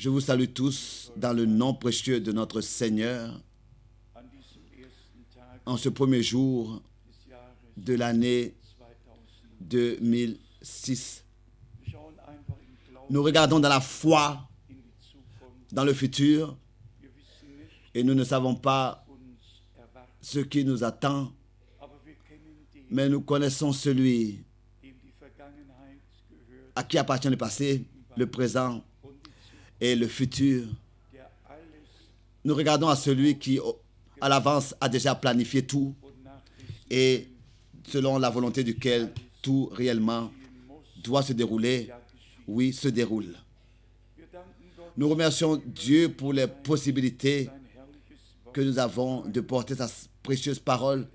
Je vous salue tous dans le nom précieux de notre Seigneur en ce premier jour de l'année 2006. Nous regardons dans la foi, dans le futur, et nous ne savons pas ce qui nous attend, mais nous connaissons celui à qui appartient le passé, le présent et le futur. Nous regardons à celui qui, à l'avance, a déjà planifié tout et selon la volonté duquel tout réellement doit se dérouler, oui, se déroule. Nous remercions Dieu pour les possibilités que nous avons de porter sa précieuse parole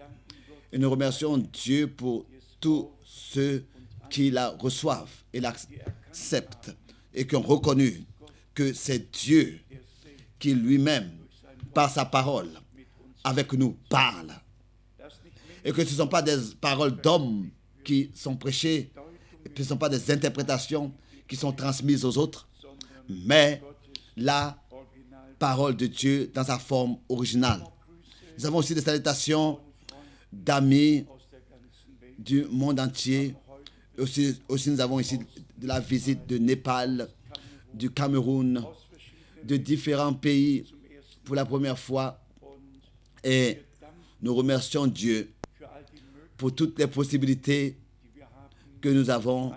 et nous remercions Dieu pour tous ceux qui la reçoivent et l'acceptent et qui ont reconnu que c'est Dieu qui lui-même, par sa parole, avec nous, parle. Et que ce ne sont pas des paroles d'hommes qui sont prêchées, et ce ne sont pas des interprétations qui sont transmises aux autres, mais la parole de Dieu dans sa forme originale. Nous avons aussi des salutations d'amis du monde entier. Aussi, nous avons ici de la visite de Népal, du Cameroun, de différents pays pour la première fois. Et nous remercions Dieu pour toutes les possibilités que nous avons,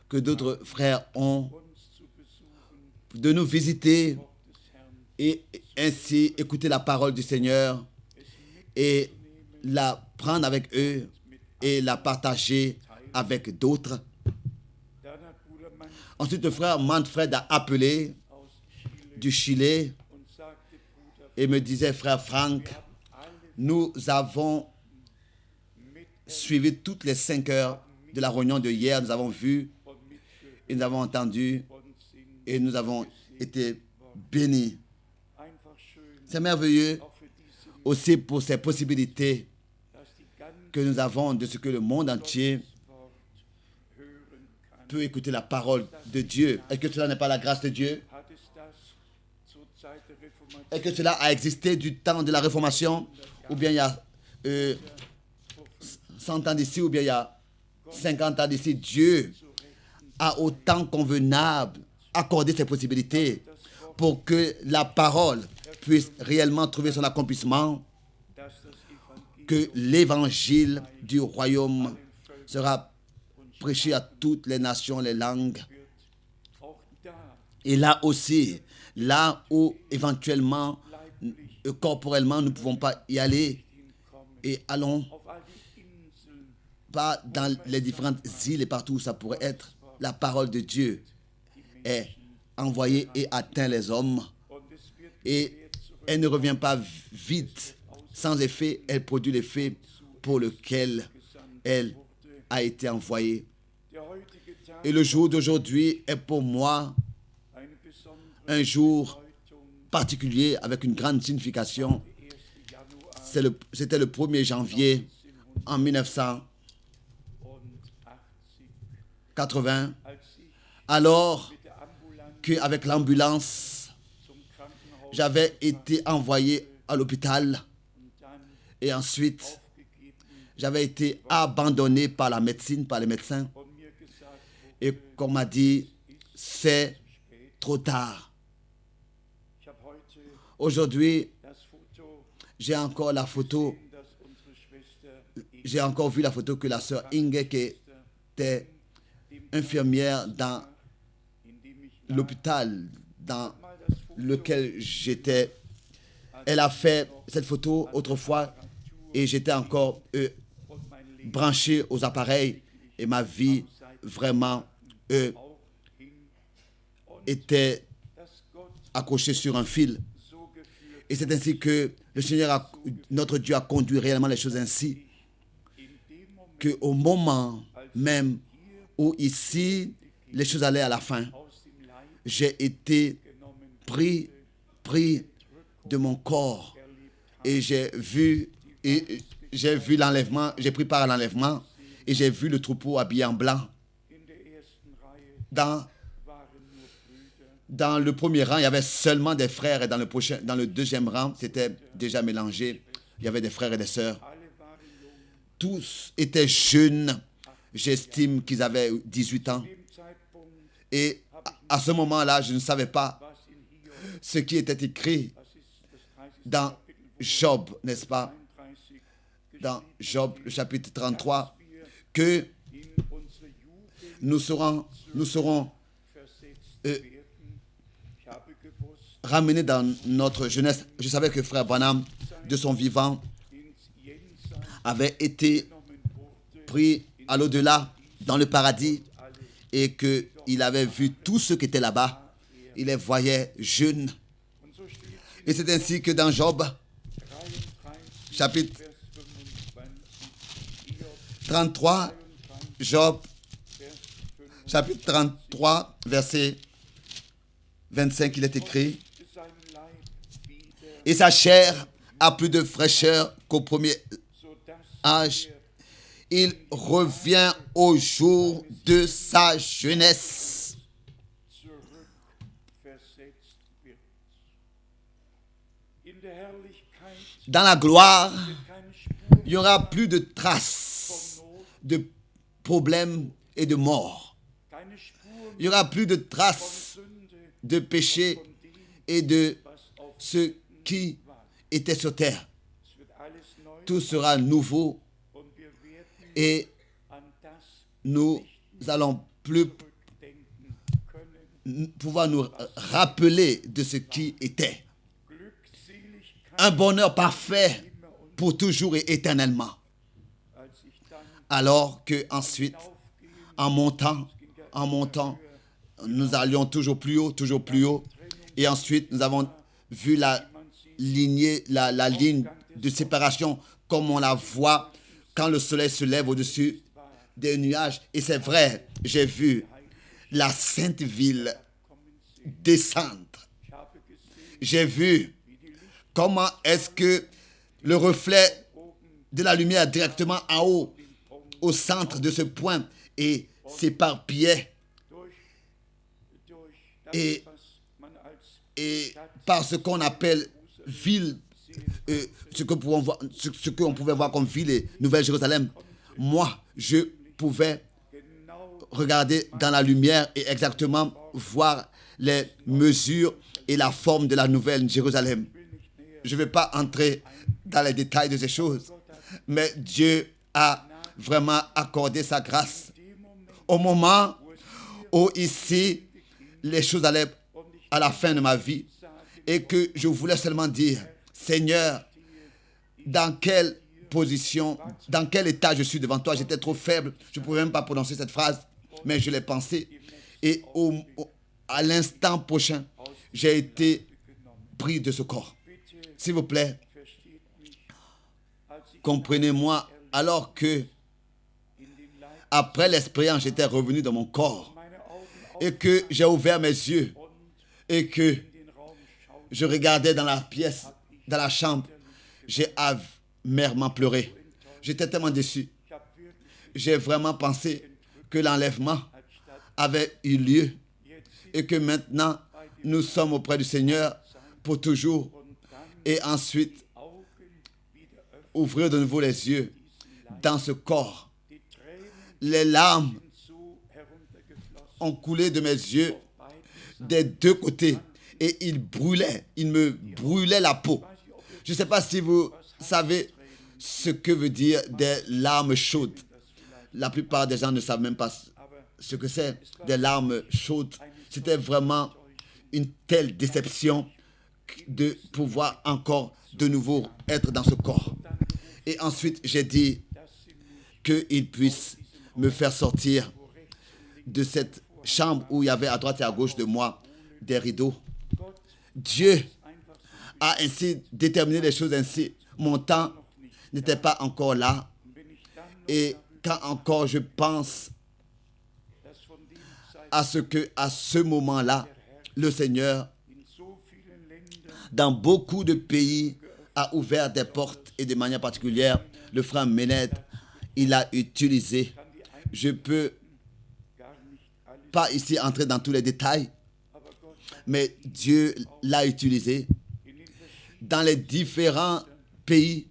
que d'autres frères ont, de nous visiter et ainsi écouter la parole du Seigneur et la prendre avec eux et la partager avec d'autres. Ensuite, le frère Manfred a appelé du Chili et me disait, frère Franck, nous avons suivi toutes les 5 heures de la réunion de hier. Nous avons vu et nous avons entendu et nous avons été bénis. C'est merveilleux aussi pour ces possibilités que nous avons de ce que le monde entier peut écouter la parole de Dieu. Est-ce que cela n'est pas la grâce de Dieu? Est-ce que cela a existé du temps de la Réformation, ou bien il y a 100 ans d'ici, ou bien il y a 50 ans d'ici? Dieu a au temps convenable accordé ces possibilités pour que la parole puisse réellement trouver son accomplissement, que l'évangile du royaume sera prêché à toutes les nations, les langues. Et là aussi, là où éventuellement, corporellement, nous ne pouvons pas y aller, et allons pas dans les différentes îles et partout où ça pourrait être, la parole de Dieu est envoyée et atteint les hommes. Et elle ne revient pas vite, sans effet, elle produit l'effet pour lequel elle a été envoyée. Et le jour d'aujourd'hui est pour moi un jour particulier avec une grande signification. C'était le 1er janvier en 1980, alors qu'avec l'ambulance, j'avais été envoyé à l'hôpital et ensuite, j'avais été abandonné par la médecine, par les médecins. Et qu'on m'a dit, c'est trop tard. Aujourd'hui, j'ai encore la photo. J'ai encore vu la photo que la sœur Inge, qui était infirmière dans l'hôpital dans lequel j'étais. Elle a fait cette photo autrefois et j'étais encore branché aux appareils et ma vie vraiment était accrochée sur un fil. Et c'est ainsi que le Seigneur, notre Dieu, a conduit réellement les choses ainsi qu'au moment même où ici, les choses allaient à la fin, j'ai été pris de mon corps et j'ai vu l'enlèvement, j'ai pris part à l'enlèvement et j'ai vu le troupeau habillé en blanc. Dans Dans le premier rang, il y avait seulement des frères et dans le deuxième rang, c'était déjà mélangé. Il y avait des frères et des sœurs. Tous étaient jeunes. J'estime qu'ils avaient 18 ans. Et à ce moment-là, je ne savais pas ce qui était écrit dans Job, n'est-ce pas? Dans Job, le chapitre 33, que nous serons ramenés dans notre jeunesse. Je savais que frère Branham, de son vivant, avait été pris à l'au-delà, dans le paradis, et qu'il avait vu tout ce qui était là-bas. Il les voyait jeunes. Et c'est ainsi que dans Job, chapitre 33, Job, chapitre 33, verset 25, il est écrit: et sa chair a plus de fraîcheur qu'au premier âge. Il revient au jour de sa jeunesse. Dans la gloire, il n'y aura plus de traces de problèmes et de mort. Il n'y aura plus de traces de péché et de ce qui était sur terre. Tout sera nouveau et nous allons plus pouvoir nous rappeler de ce qui était. Un bonheur parfait pour toujours et éternellement. Alors que ensuite, en montant, nous allions toujours plus haut, et ensuite nous avons vu la ligne de séparation comme on la voit quand le soleil se lève au-dessus des nuages. Et c'est vrai, j'ai vu la sainte ville descendre. J'ai vu comment est-ce que le reflet de la lumière directement en haut, au centre de ce point, et s'éparpillait. Et par ce qu'on appelle ville, ce qu'on pouvait voir comme ville et Nouvelle-Jérusalem, moi, je pouvais regarder dans la lumière et exactement voir les mesures et la forme de la Nouvelle-Jérusalem. Je ne vais pas entrer dans les détails de ces choses, mais Dieu a vraiment accordé sa grâce au moment où ici les choses allaient à la fin de ma vie et que je voulais seulement dire: Seigneur, dans quelle position, dans quel état je suis devant toi? J'étais trop faible, je ne pouvais même pas prononcer cette phrase, mais je l'ai pensé. Et à l'instant prochain, j'ai été pris de ce corps. S'il vous plaît, comprenez-moi, alors que après l'expérience, j'étais revenu dans mon corps et que j'ai ouvert mes yeux et que je regardais dans la pièce, dans la chambre, j'ai amèrement pleuré. J'étais tellement déçu. J'ai vraiment pensé que l'enlèvement avait eu lieu et que maintenant, nous sommes auprès du Seigneur pour toujours. Et ensuite, ouvrir de nouveau les yeux dans ce corps. Les larmes ont coulé de mes yeux des deux côtés et il me brûlait la peau. Je ne sais pas si vous savez ce que veut dire des larmes chaudes. La plupart des gens ne savent même pas ce que c'est, des larmes chaudes. C'était vraiment une telle déception de pouvoir encore de nouveau être dans ce corps. Et ensuite, j'ai dit qu'il puisse me faire sortir de cette chambre où il y avait à droite et à gauche de moi des rideaux. Dieu a ainsi déterminé les choses ainsi. Mon temps n'était pas encore là. Et quand encore je pense à ce que, à ce moment-là, le Seigneur, dans beaucoup de pays, a ouvert des portes et de manière particulière, le frère Méned, il a utilisé. Je ne peux pas ici entrer dans tous les détails, mais Dieu l'a utilisé dans les différents pays.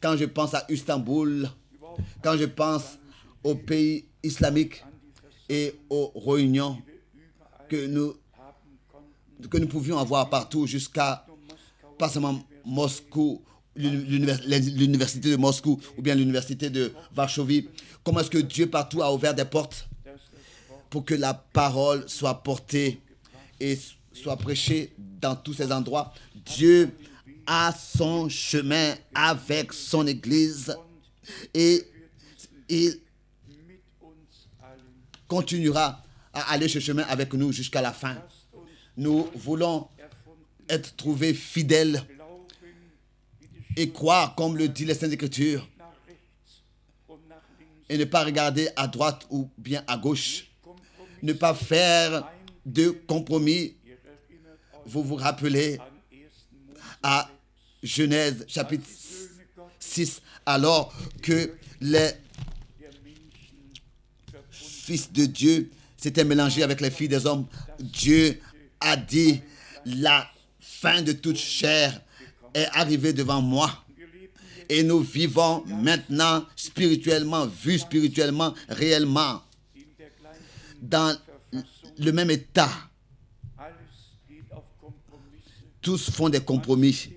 Quand je pense à Istanbul, quand je pense aux pays islamiques et aux réunions que nous pouvions avoir partout jusqu'à pas seulement Moscou, l'université de Moscou ou bien l'université de Varsovie. Comment est-ce que Dieu partout a ouvert des portes pour que la parole soit portée et soit prêchée dans tous ces endroits. Dieu a son chemin avec son Église et il continuera à aller ce chemin avec nous jusqu'à la fin. Nous voulons être trouvés fidèles et croire, comme le dit les Saintes Écritures, et ne pas regarder à droite ou bien à gauche, ne pas faire de compromis. Vous vous rappelez à Genèse chapitre 6, alors que les fils de Dieu s'étaient mélangés avec les filles des hommes, Dieu a dit, la fin de toute chair est arrivée devant moi. Et nous vivons maintenant spirituellement, vu spirituellement, réellement, dans le même état. Tous font des compromis.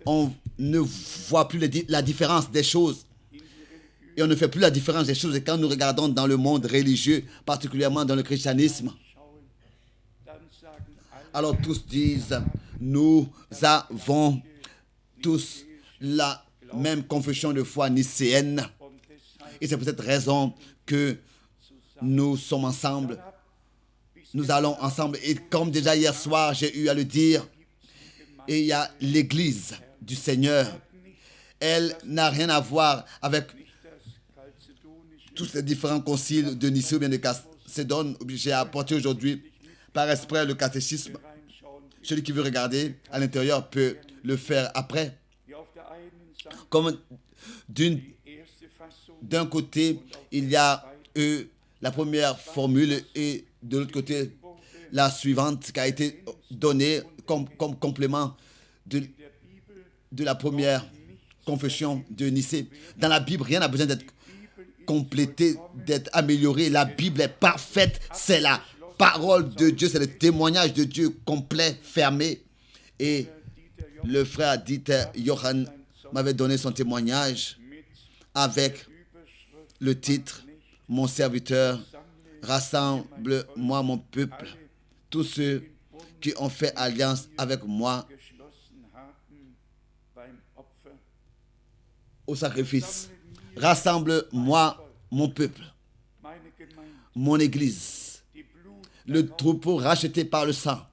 On ne voit plus la différence des choses. Et on ne fait plus la différence des choses. Et quand nous regardons dans le monde religieux, particulièrement dans le christianisme, alors tous disent, nous avons tous la même confession de foi nicéenne. Et c'est pour cette raison que nous sommes ensemble. Nous allons ensemble. Et comme déjà hier soir, j'ai eu à le dire, et il y a l'Église du Seigneur. Elle n'a rien à voir avec tous ces différents conciles de Nicée ou bien de Chalcédoine. J'ai apporté aujourd'hui par esprit le catéchisme. Celui qui veut regarder à l'intérieur peut le faire après. Comme d'un côté, il y a la première formule et de l'autre côté, la suivante qui a été donnée comme complément de la première confession de Nicée. Dans la Bible, rien n'a besoin d'être complété, d'être amélioré. La Bible est parfaite. C'est la parole de Dieu, c'est le témoignage de Dieu complet, fermé. Et le frère Dieter Johann m'avait donné son témoignage avec le titre « Mon serviteur, rassemble-moi mon peuple, tous ceux qui ont fait alliance avec moi au sacrifice. Rassemble-moi mon peuple, mon Église, le troupeau racheté par le sang,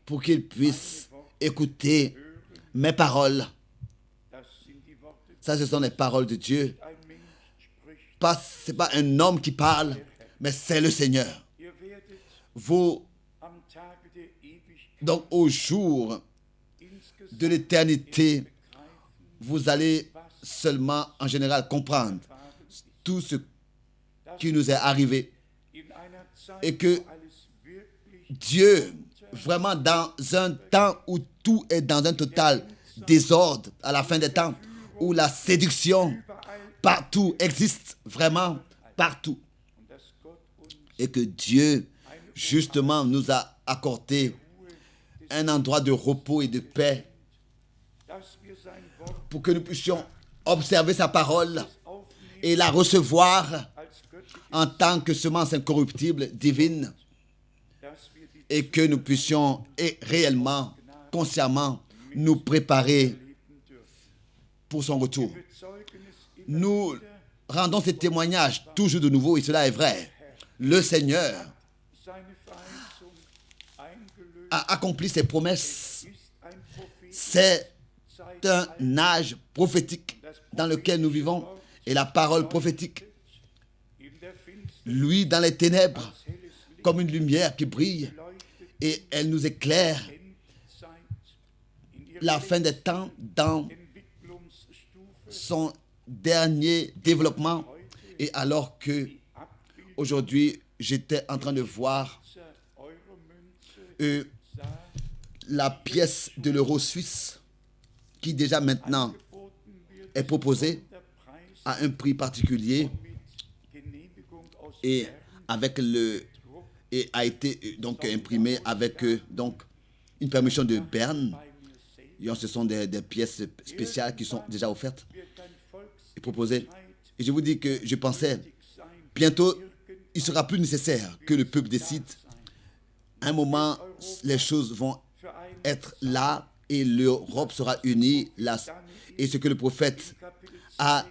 pour qu'ils puissent écouter mes paroles. » Ça, ce sont les paroles de Dieu. Ce n'est pas un homme qui parle, mais c'est le Seigneur. Vous, donc au jour de l'éternité, vous allez seulement en général comprendre tout ce qui nous est arrivé. Et que Dieu, vraiment dans un temps où tout est dans un total désordre, à la fin des temps, où la séduction partout existe, vraiment partout. Et que Dieu, justement, nous a accordé un endroit de repos et de paix pour que nous puissions observer sa parole et la recevoir en tant que semence incorruptible, divine, et que nous puissions réellement, consciemment, nous préparer pour son retour. Nous rendons ces témoignages toujours de nouveau, et cela est vrai. Le Seigneur a accompli ses promesses. C'est un âge prophétique dans lequel nous vivons, et la parole prophétique, lui dans les ténèbres, comme une lumière qui brille, et elle nous éclaire la fin des temps dans son dernier développement. Et alors que aujourd'hui j'étais en train de voir la pièce de l'euro suisse qui déjà maintenant est proposée à un prix particulier et avec et a été donc imprimé avec donc une permission de Berne. Et ce sont des pièces spéciales qui sont déjà offertes et proposées. Et je vous dis que je pensais, bientôt, il sera plus nécessaire que le peuple décide. À un moment, les choses vont être là et l'Europe sera unie. Et ce que le prophète a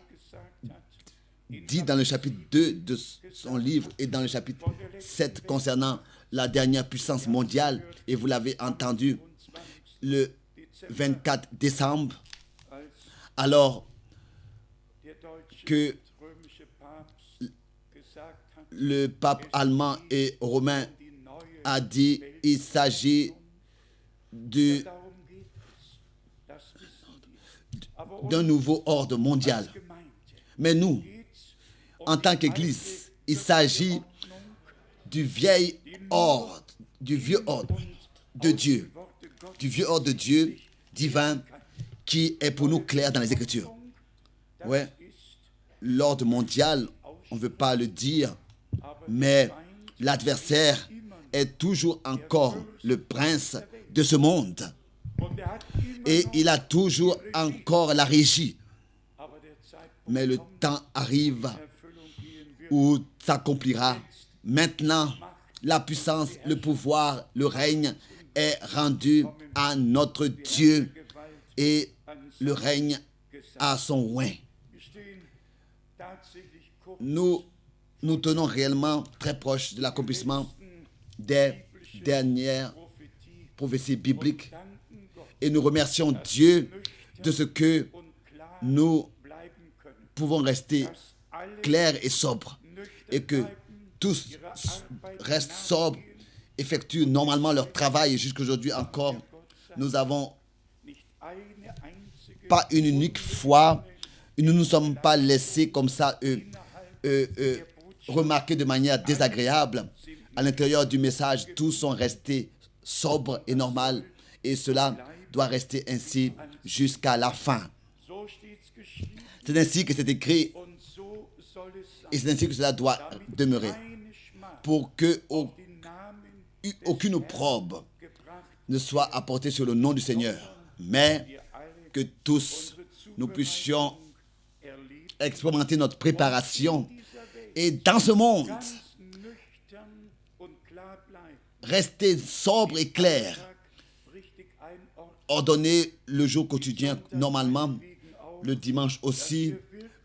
dit dans le chapitre 2 de son livre et dans le chapitre 7 concernant la dernière puissance mondiale, et vous l'avez entendu le 24 décembre, alors que le pape allemand et romain a dit il s'agit d'un nouveau ordre mondial. Mais nous, en tant qu'Église, il s'agit du vieil ordre, du vieux ordre de Dieu, divin, qui est pour nous clair dans les Écritures. Ouais, l'ordre mondial, on ne veut pas le dire, mais l'adversaire est toujours encore le prince de ce monde. Et il a toujours encore la régie. Mais le temps arrive où s'accomplira. Maintenant, la puissance, le pouvoir, le règne est rendu à notre Dieu et le règne à son oint. Nous nous tenons réellement très proches de l'accomplissement des dernières prophéties bibliques et nous remercions Dieu de ce que nous pouvons rester clairs et sobres et que tous restent sobres, effectuent normalement leur travail et jusqu'aujourd'hui encore, nous n'avons pas une unique fois, nous ne nous sommes pas laissés comme ça remarquer de manière désagréable. À l'intérieur du message, tous sont restés sobres et normaux et cela doit rester ainsi jusqu'à la fin. C'est ainsi que c'est écrit et c'est ainsi que cela doit demeurer pour que aucune opprobre ne soit apportée sur le nom du Seigneur, mais que tous nous puissions expérimenter notre préparation et dans ce monde rester sobre et clair, ordonner le jour quotidien normalement, le dimanche aussi,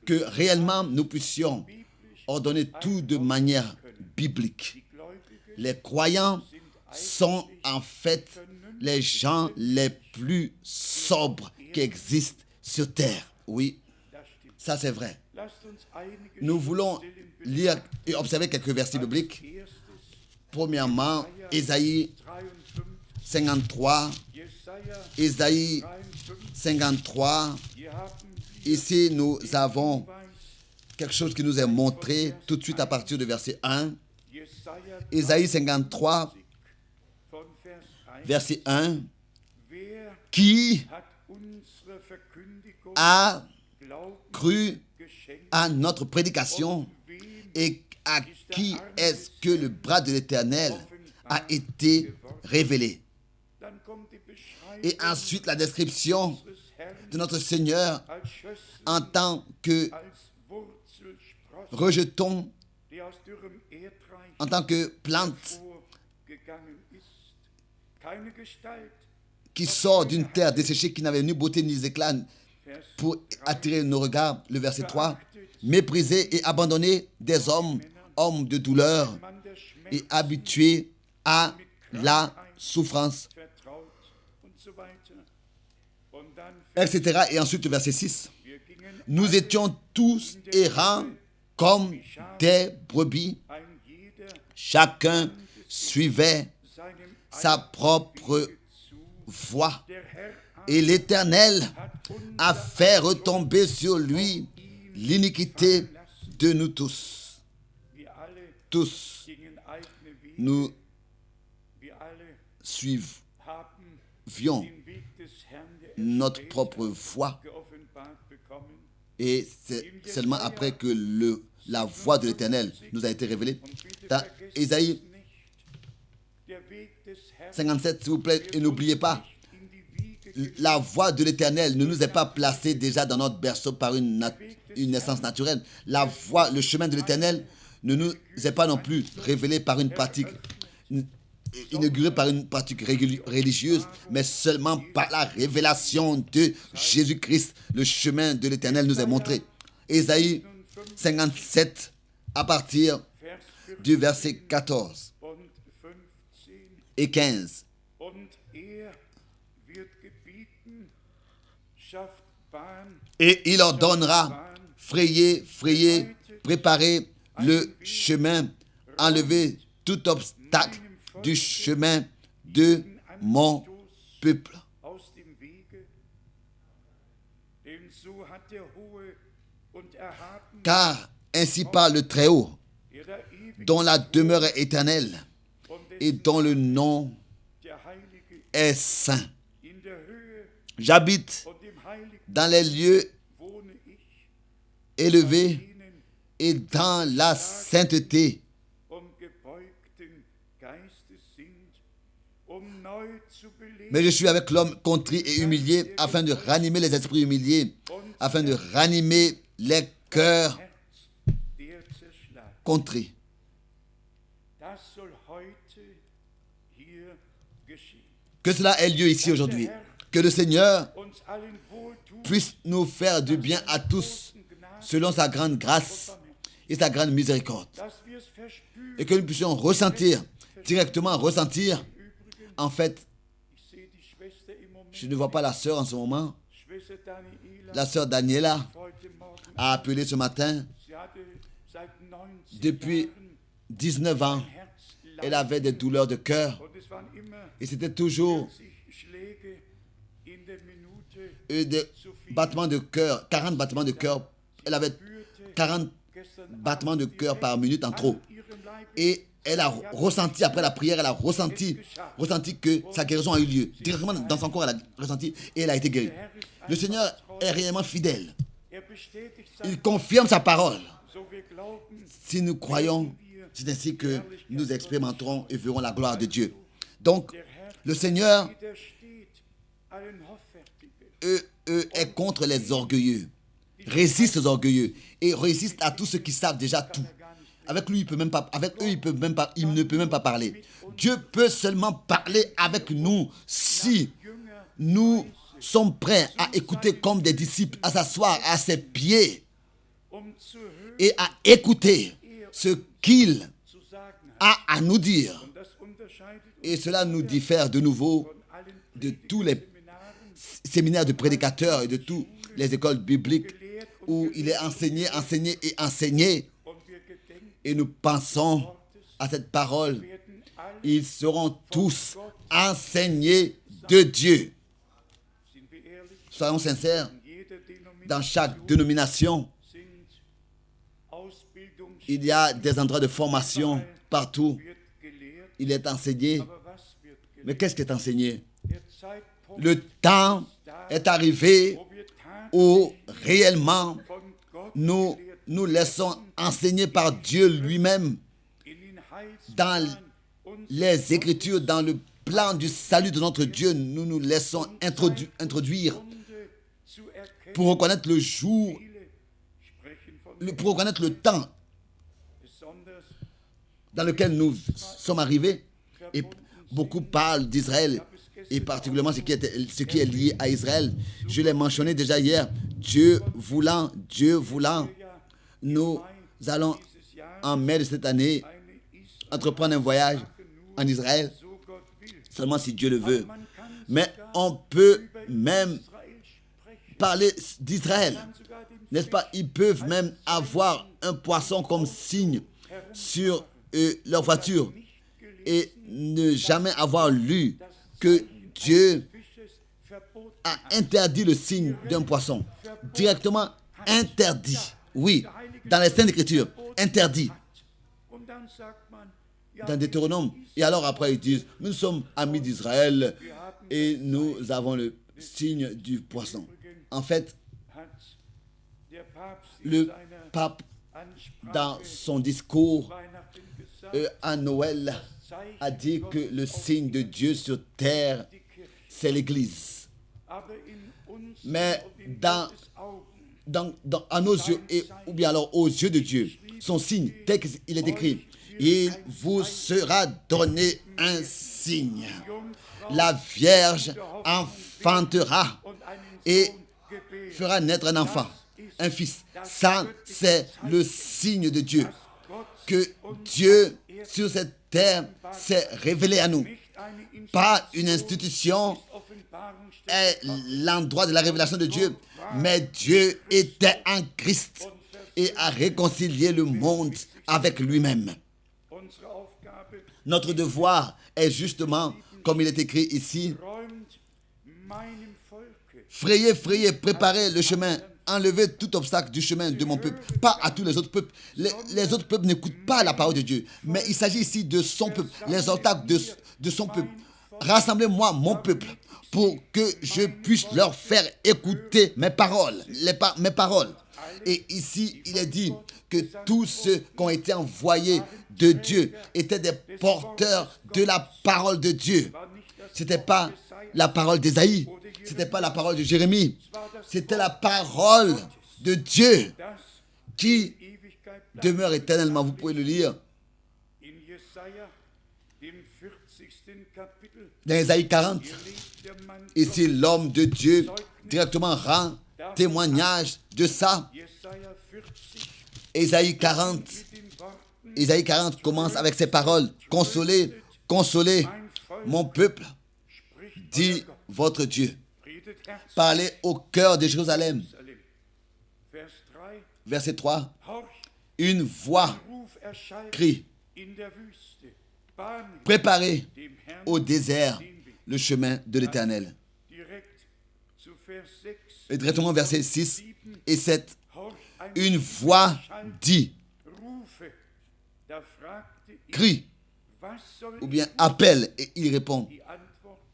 que réellement nous puissions ordonner tout de manière biblique. Les croyants sont en fait les gens les plus sobres qui existent sur terre. Oui, ça c'est vrai. Nous voulons lire et observer quelques versets bibliques. Premièrement, Ésaïe 53. Ésaïe 53. Ici, nous avons quelque chose qui nous est montré tout de suite à partir du verset 1. Ésaïe 53, verset 1. Qui a cru à notre prédication et à qui est-ce que le bras de l'Éternel a été révélé? Et ensuite la description de notre Seigneur en tant que rejeton, en tant que plante qui sort d'une terre desséchée qui n'avait ni beauté ni éclat pour attirer nos regards. Le verset 3. Méprisé et abandonné des hommes, hommes de douleur et habitués à la souffrance, etc. Et ensuite le verset 6. Nous étions tous errants comme des brebis. Chacun suivait sa propre voie. Et l'Éternel a fait retomber sur lui l'iniquité de nous tous. Tous, nous suivions notre propre voie. Et c'est seulement après que la voie de l'Éternel nous a été révélée. Dans Ésaïe 57, s'il vous plaît, et n'oubliez pas, la voie de l'Éternel ne nous est pas placée déjà dans notre berceau par une naissance naturelle. La voie, le chemin de l'Éternel ne nous est pas non plus révélé par une pratique, inauguré par une pratique religieuse, mais seulement par la révélation de Jésus-Christ. Le chemin de l'Éternel nous est montré. Ésaïe 57, à partir du verset 14 et 15. Et il ordonnera, frayez, préparez le chemin, enlevez tout obstacle du chemin de mon peuple. Car ainsi parle le Très-Haut, dont la demeure est éternelle et dont le nom est saint. J'habite dans les lieux élevés et dans la sainteté. Mais je suis avec l'homme contrit et humilié, afin de ranimer les esprits humiliés, afin de ranimer les cœurs contrits. Que cela ait lieu ici aujourd'hui. Que le Seigneur puisse nous faire du bien à tous, selon sa grande grâce et sa grande miséricorde. Et que nous puissions ressentir, directement ressentir. En fait, je ne vois pas la sœur en ce moment. La sœur Daniela a appelé ce matin. Depuis 19 ans, elle avait des douleurs de cœur. Et c'était toujours des battements de cœur, 40 battements de cœur. Elle avait 40 battements de cœur par minute en trop. Et elle a ressenti, après la prière, elle a ressenti que sa guérison a eu lieu. Directement dans son corps, elle a ressenti et elle a été guérie. Le Seigneur est réellement fidèle. Il confirme sa parole. Si nous croyons, c'est ainsi que nous expérimenterons et verrons la gloire de Dieu. Donc, le Seigneur est contre les orgueilleux, résiste aux orgueilleux et résiste à tous ceux qui savent déjà tout. Avec lui, il peut même pas, avec eux, il ne peut même pas parler. Dieu peut seulement parler avec nous si nous sommes prêts à écouter comme des disciples, à s'asseoir à ses pieds et à écouter ce qu'il a à nous dire. Et cela nous diffère de nouveau de tous les séminaires de prédicateurs et de toutes les écoles bibliques où il est enseigné. Et nous pensons à cette parole. Ils seront tous enseignés de Dieu. Soyons sincères, dans chaque dénomination, il y a des endroits de formation partout. Il est enseigné. Mais qu'est-ce qui est enseigné? Le temps est arrivé où réellement nous laissons enseigner par Dieu lui-même dans les Écritures, dans le plan du salut de notre Dieu. Nous nous laissons introduire pour reconnaître le jour, pour reconnaître le temps dans lequel nous sommes arrivés. Et beaucoup parlent d'Israël, et particulièrement ce qui est lié à Israël. Je l'ai mentionné déjà hier. Dieu voulant, nous allons en mai de cette année entreprendre un voyage en Israël, seulement si Dieu le veut. Mais on peut même parler d'Israël, n'est-ce pas? Ils peuvent même avoir un poisson comme signe sur leur voiture et ne jamais avoir lu que Dieu a interdit le signe d'un poisson. Directement interdit. Oui, dans les Saintes Écritures, interdit. dans Deutéronome. Et alors après ils disent, nous sommes amis d'Israël et nous avons le signe du poisson. En fait, le pape, dans son discours à Noël, a dit que le signe de Dieu sur terre, c'est l'Église. Mais à nos yeux, ou bien alors aux yeux de Dieu, son signe, tel qu'il est écrit, il vous sera donné un signe. La Vierge enfantera et fera naître un enfant, un fils. Ça, c'est le signe de Dieu. Que Dieu, sur cette terre, s'est révélé à nous. Pas une institution est l'endroit de la révélation de Dieu, mais Dieu était en Christ et a réconcilié le monde avec lui-même. Notre devoir est justement, comme il est écrit ici, frayez, préparez le chemin, enlevez tout obstacle du chemin de mon peuple. Pas à tous les autres peuples. Les autres peuples n'écoutent pas la parole de Dieu. Mais il s'agit ici de son peuple, les obstacles de son peuple. Rassemblez-moi, mon peuple, pour que je puisse leur faire écouter mes paroles. Mes paroles. Et ici, il est dit que tous ceux qui ont été envoyés de Dieu étaient des porteurs de la parole de Dieu. Ce n'était pas la parole d'Ésaïe. Ce n'était pas la parole de Jérémie. C'était la parole de Dieu qui demeure éternellement. Vous pouvez le lire dans Ésaïe 40. Ici, l'homme de Dieu directement rend témoignage de ça. Ésaïe 40 commence avec ces paroles. Consolez, consolez mon peuple, dit votre Dieu. Parlez au cœur de Jérusalem. Verset 3. Une voix crie. Préparez au désert le chemin de l'Éternel. Et directement verset 6 et 7. Une voix dit. Crie. Ou bien appelle et il répond.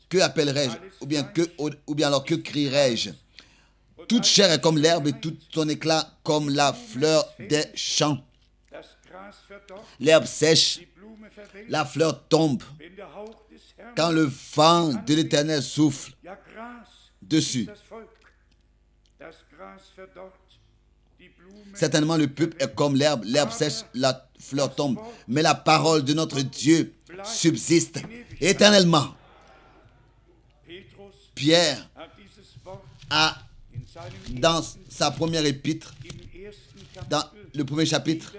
Que appellerai-je? Ou bien alors que crierai-je? Toute chair est comme l'herbe et tout son éclat comme la fleur des champs. L'herbe sèche, la fleur tombe. Quand le vent de l'Éternel souffle dessus. Certainement le peuple est comme l'herbe sèche, la fleur tombe. Mais la parole de notre Dieu subsiste éternellement. Pierre a, dans sa première épître, dans le premier chapitre,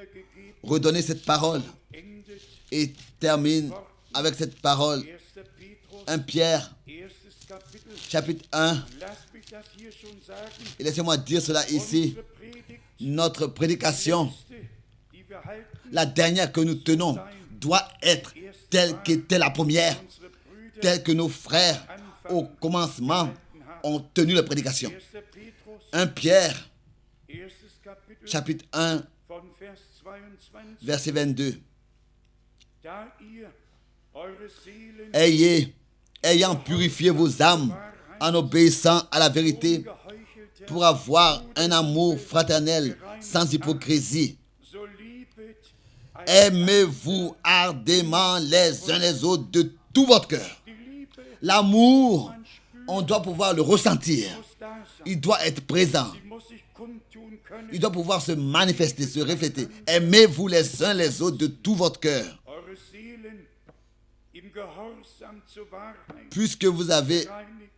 redonné cette parole et termine avec cette parole. 1 Pierre, chapitre 1. Et laissez-moi dire cela ici. Notre prédication, la dernière que nous tenons, doit être telle qu'était la première, telle que nos frères au commencement ont tenu la prédication. 1 Pierre, chapitre 1, verset 22. Ayant purifié vos âmes en obéissant à la vérité, pour avoir un amour fraternel sans hypocrisie. Aimez-vous ardemment les uns les autres de tout votre cœur. L'amour, on doit pouvoir le ressentir. Il doit être présent. Il doit pouvoir se manifester, se refléter. Aimez-vous les uns les autres de tout votre cœur. Puisque vous avez,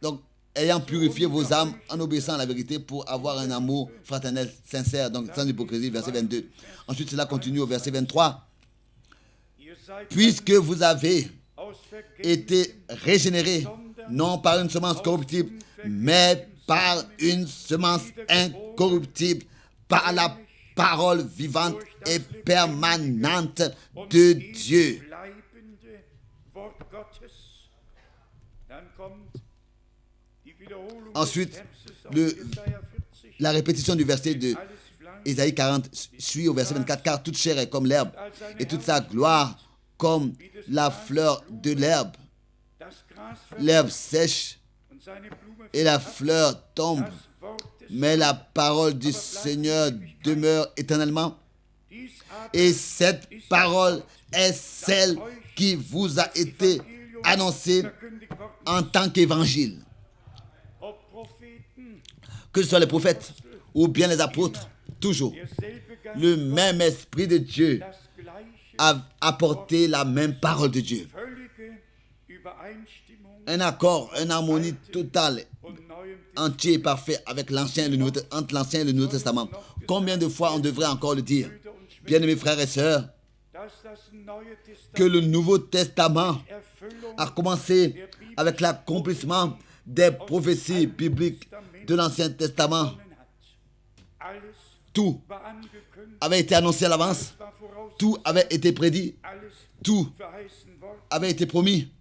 donc, ayant purifié vos âmes en obéissant à la vérité pour avoir un amour fraternel sincère, donc sans hypocrisie, verset 22. Ensuite, cela continue au verset 23. Puisque vous avez été régénérés, non par une semence corruptible, mais par une semence incorruptible, par la parole vivante et permanente de Dieu. Ensuite, la répétition du verset de Ésaïe 40 suit au verset 24, car toute chair est comme l'herbe et toute sa gloire comme la fleur de l'herbe. L'herbe sèche et la fleur tombe, mais la parole du Seigneur demeure éternellement. Et cette parole est celle qui vous a été annoncée en tant qu'évangile. Que ce soit les prophètes ou bien les apôtres, toujours, le même Esprit de Dieu a apporté la même parole de Dieu. Un accord, une harmonie totale, entier et parfait avec entre l'Ancien et le Nouveau Testament. Combien de fois on devrait encore le dire? Bien-aimés frères et sœurs, que le Nouveau Testament a commencé avec l'accomplissement des prophéties bibliques de l'Ancien Testament. Tout avait été annoncé à l'avance, tout avait été prédit, tout avait été promis.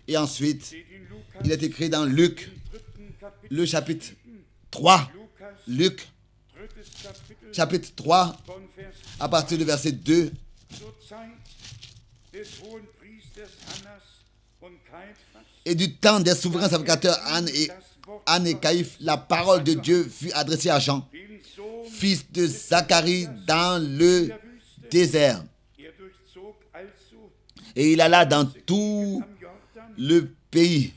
Et ensuite, il est écrit dans Luc, le chapitre 3, Luc, chapitre 3, à partir du verset 2. Et du temps des souverains sacrificateurs Anne et Caïphe, la parole de Dieu fut adressée à Jean, fils de Zacharie, dans le désert. Et il alla dans tout le pays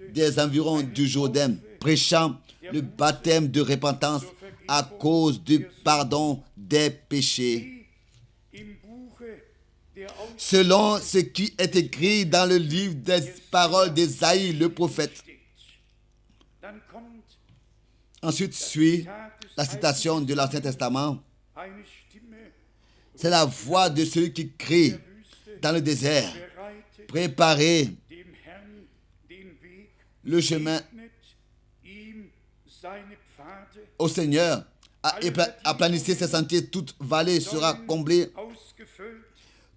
des environs du Jourdain, prêchant le baptême de repentance à cause du pardon des péchés. Selon ce qui est écrit dans le livre des paroles d'Ésaïe, le prophète. Ensuite suit la citation de l'Ancien Testament. C'est la voix de celui qui crie dans le désert: préparez le chemin au Seigneur, aplanissez ses sentiers, toute vallée sera comblée,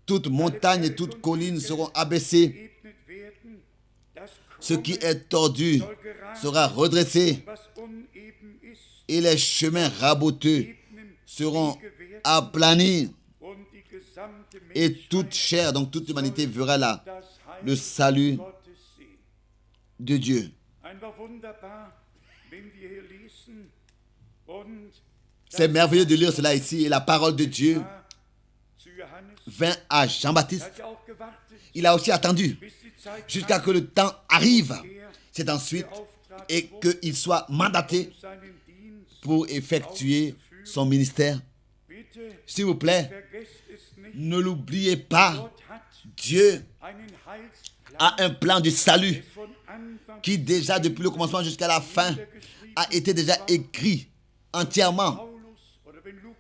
toute montagne et toute colline seront abaissées, ce qui est tordu sera redressé et les chemins raboteux seront aplanis, et toute chair, donc toute humanité, verra le salut de Dieu. C'est merveilleux de lire cela ici. Et la parole de Dieu vint à Jean-Baptiste. Il a aussi attendu jusqu'à ce que le temps arrive. C'est ensuite et qu'il soit mandaté pour effectuer son ministère. S'il vous plaît, ne l'oubliez pas. Dieu a un plan du salut qui déjà depuis le commencement jusqu'à la fin a été déjà écrit entièrement.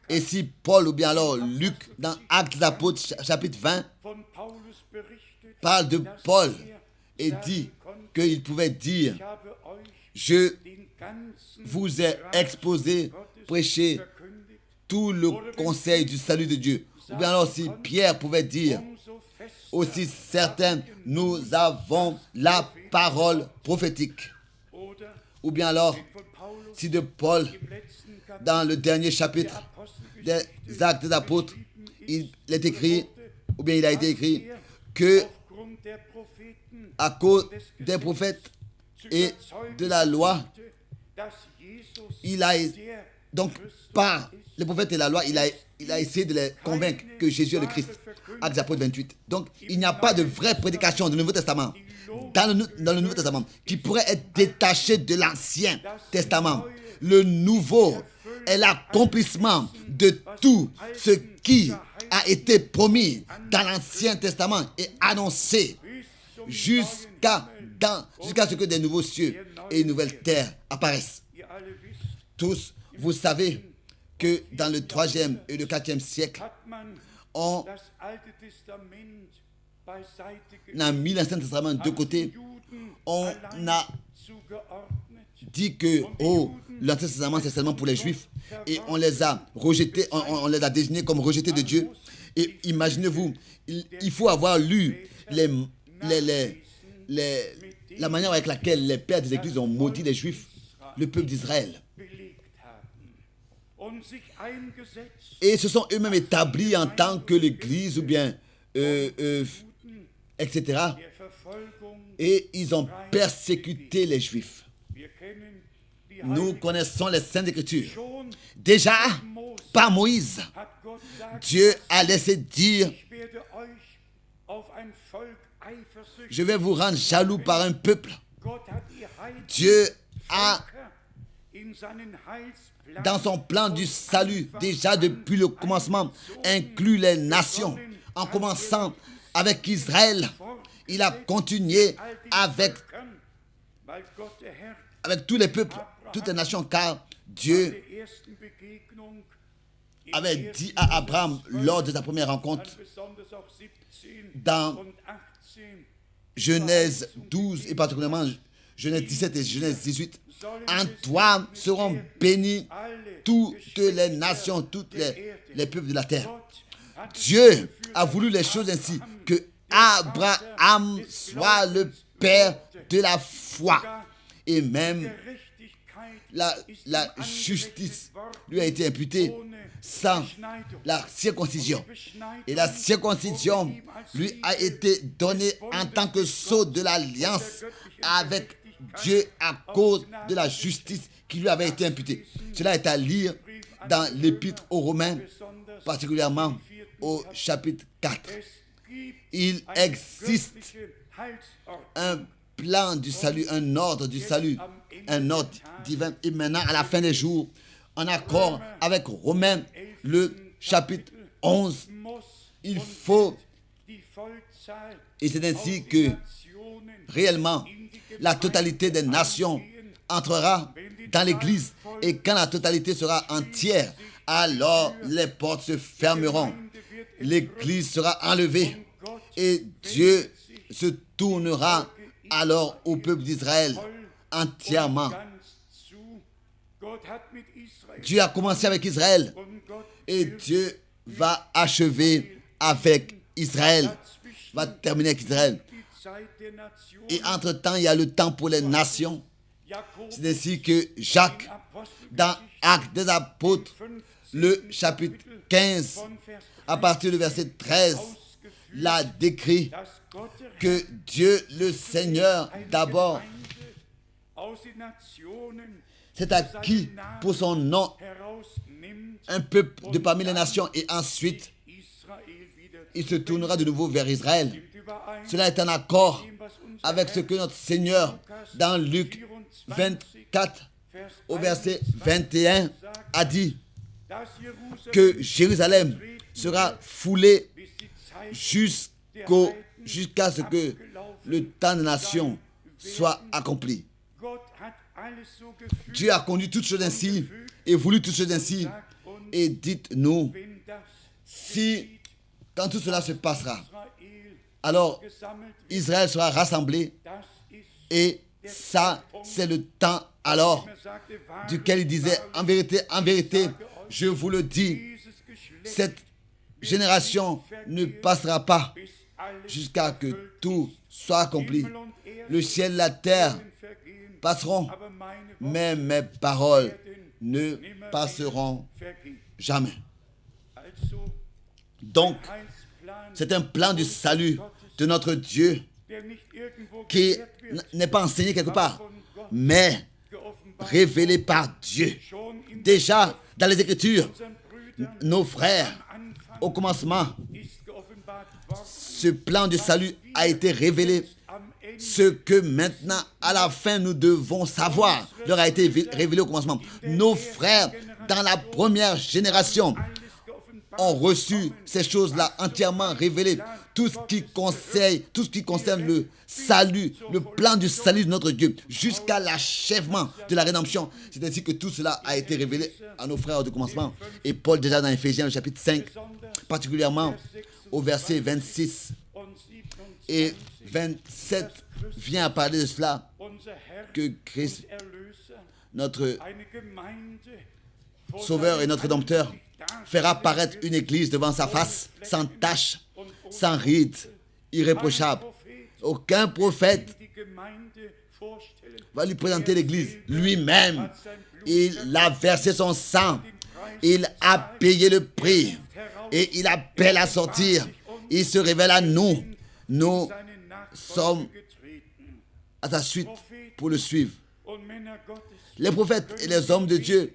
Et si Paul ou bien alors Luc dans Actes des Apôtres chapitre 20 parle de Paul et dit qu'il pouvait dire: je vous ai exposé, prêché tout le conseil du salut de Dieu. Ou bien alors si Pierre pouvait dire: aussi certain, nous avons la parole prophétique. Ou bien alors, si de Paul, dans le dernier chapitre des Actes des Apôtres, il est écrit, ou bien il a été écrit, que à cause des prophètes et de la loi, il a, donc par les prophètes et la loi, il a essayé de les convaincre que Jésus est le Christ. Actes des Apôtres 28. Donc, il n'y a pas de vraie prédication du Nouveau Testament, dans le Nouveau Testament, qui pourrait être détachée de l'Ancien Testament. Le Nouveau est l'accomplissement de tout ce qui a été promis dans l'Ancien Testament et annoncé jusqu'à ce que des nouveaux cieux et une nouvelle terre apparaissent. Tous, vous savez que dans le 3e et le 4e siècle, on a mis l'Ancien Testament de côté. On a dit que l'Ancien Testament c'est seulement pour les Juifs, et on les a rejetés, on les a désignés comme rejetés de Dieu. Et imaginez-vous, il faut avoir lu la manière avec laquelle les pères des églises ont maudit les Juifs, le peuple d'Israël. Et se sont eux-mêmes établis en tant que l'église ou bien etc. Et ils ont persécuté les Juifs. Nous connaissons les Saintes Écritures. Déjà, par Moïse, Dieu a laissé dire: je vais vous rendre jaloux par un peuple. Dieu a, dans son plan du salut, déjà depuis le commencement, inclus les nations. En commençant avec Israël, il a continué avec tous les peuples, toutes les nations, car Dieu avait dit à Abraham lors de sa première rencontre, dans Genèse 12 et particulièrement Genèse 17 et Genèse 18, en toi seront bénies toutes les nations, tous les peuples de la terre. Dieu a voulu les choses ainsi, que Abraham soit le père de la foi. Et même la justice lui a été imputée sans la circoncision. Et la circoncision lui a été donnée en tant que sceau de l'alliance avec Dieu à cause de la justice qui lui avait été imputée. Cela est à lire dans l'Épître aux Romains, particulièrement au chapitre 4. Il existe un plan du salut, un ordre du salut, un ordre divin. Et maintenant, à la fin des jours, en accord avec Romains, le chapitre 11, il faut, et c'est ainsi que réellement la totalité des nations entrera dans l'Église. Et quand la totalité sera entière, alors les portes se fermeront. L'Église sera enlevée et Dieu se tournera alors au peuple d'Israël entièrement. Dieu a commencé avec Israël et Dieu va achever avec Israël, va terminer avec Israël. Et entre-temps, il y a le temps pour les nations. C'est ainsi que Jacques, dans Actes des Apôtres, le chapitre 15, à partir du verset 13, l'a décrit, que Dieu le Seigneur d'abord s'est acquis pour son nom un peuple de parmi les nations, et ensuite il se tournera de nouveau vers Israël. Cela est en accord avec ce que notre Seigneur dans Luc 24 au verset 21 a dit, que Jérusalem sera foulée jusqu'à ce que le temps de nation soit accompli. Dieu a conduit toutes choses ainsi et voulu toutes choses ainsi. Et dites-nous, si quand tout cela se passera, alors Israël sera rassemblé, et ça, c'est le temps alors duquel il disait, en vérité, je vous le dis, cette génération ne passera pas jusqu'à que tout soit accompli. Le ciel et la terre passeront, mais mes paroles ne passeront jamais. Donc, c'est un plan du salut de notre Dieu qui n'est pas enseigné quelque part, mais révélé par Dieu. Déjà, dans les Écritures, nos frères, au commencement, ce plan du salut a été révélé. Ce que maintenant, à la fin, nous devons savoir, leur a été révélé au commencement. Nos frères, dans la première génération, ont reçu ces choses-là entièrement révélées. Tout ce qui concerne le salut, le plan du salut de notre Dieu, jusqu'à l'achèvement de la rédemption. C'est ainsi que tout cela a été révélé à nos frères du commencement. Et Paul, déjà dans Éphésiens, le chapitre 5, particulièrement au verset 26 et 27, vient à parler de cela, que Christ, notre Sauveur et notre Rédempteur, fera paraître une église devant sa face, sans tache, sans ride, irréprochable. Aucun prophète va lui présenter l'église lui-même. Il a versé son sang, il a payé le prix et il appelle à sortir. Il se révèle à nous. Nous sommes à sa suite pour le suivre. Les prophètes et les hommes de Dieu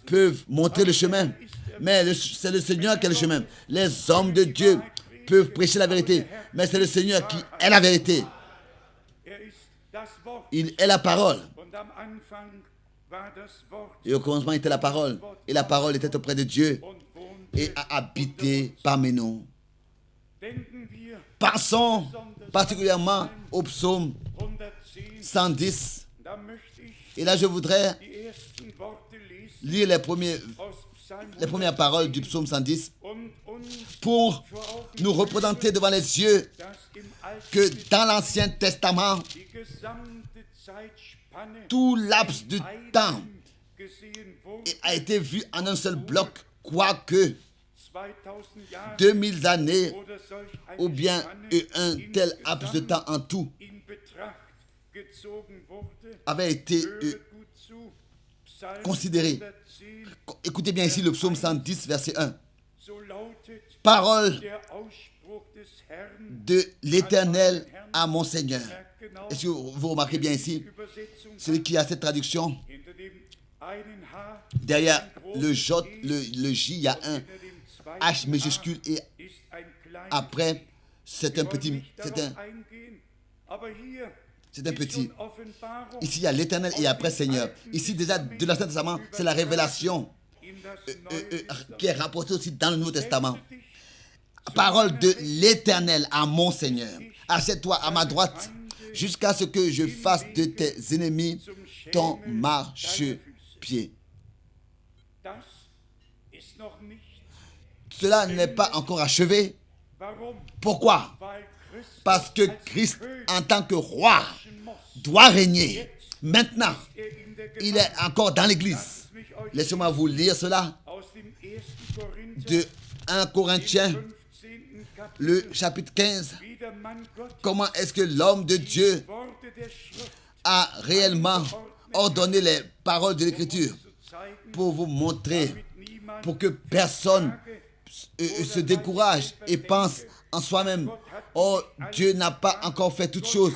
peuvent montrer le chemin, mais c'est le Seigneur qui est le chemin. Les hommes de Dieu peuvent prêcher la vérité, mais c'est le Seigneur qui est la vérité. Il est la parole. Et au commencement était la parole. Et la parole était auprès de Dieu et a habité parmi nous. Passons particulièrement au psaume 110. Et là, je voudrais lire les premières paroles du psaume 110 pour nous représenter devant les yeux que dans l'Ancien Testament, tout laps de temps a été vu en un seul bloc, quoique 2000 années ou bien un tel laps de temps en tout avait été considéré. Écoutez bien ici le psaume 110, verset 1. Parole de l'Éternel à mon Seigneur. Est-ce que vous remarquez bien ici, celui qui a cette traduction, derrière le J, il y a un H majuscule et après, c'est un petit. Ici, il y a l'Éternel et après Seigneur. Ici, déjà, de l'Ancien Testament, c'est la révélation qui est rapportée aussi dans le Nouveau Testament. Parole de l'Éternel à mon Seigneur. Assieds-toi à ma droite jusqu'à ce que je fasse de tes ennemis ton marchepied. Cela n'est pas encore achevé. Pourquoi? Parce que Christ, en tant que roi, doit régner. Maintenant, il est encore dans l'Église. Laissez-moi vous lire cela de 1 Corinthiens, le chapitre 15. Comment est-ce que l'homme de Dieu a réellement ordonné les paroles de l'Écriture pour vous montrer, pour que personne se décourage et pense en soi-même, oh, Dieu n'a pas encore fait toutes choses.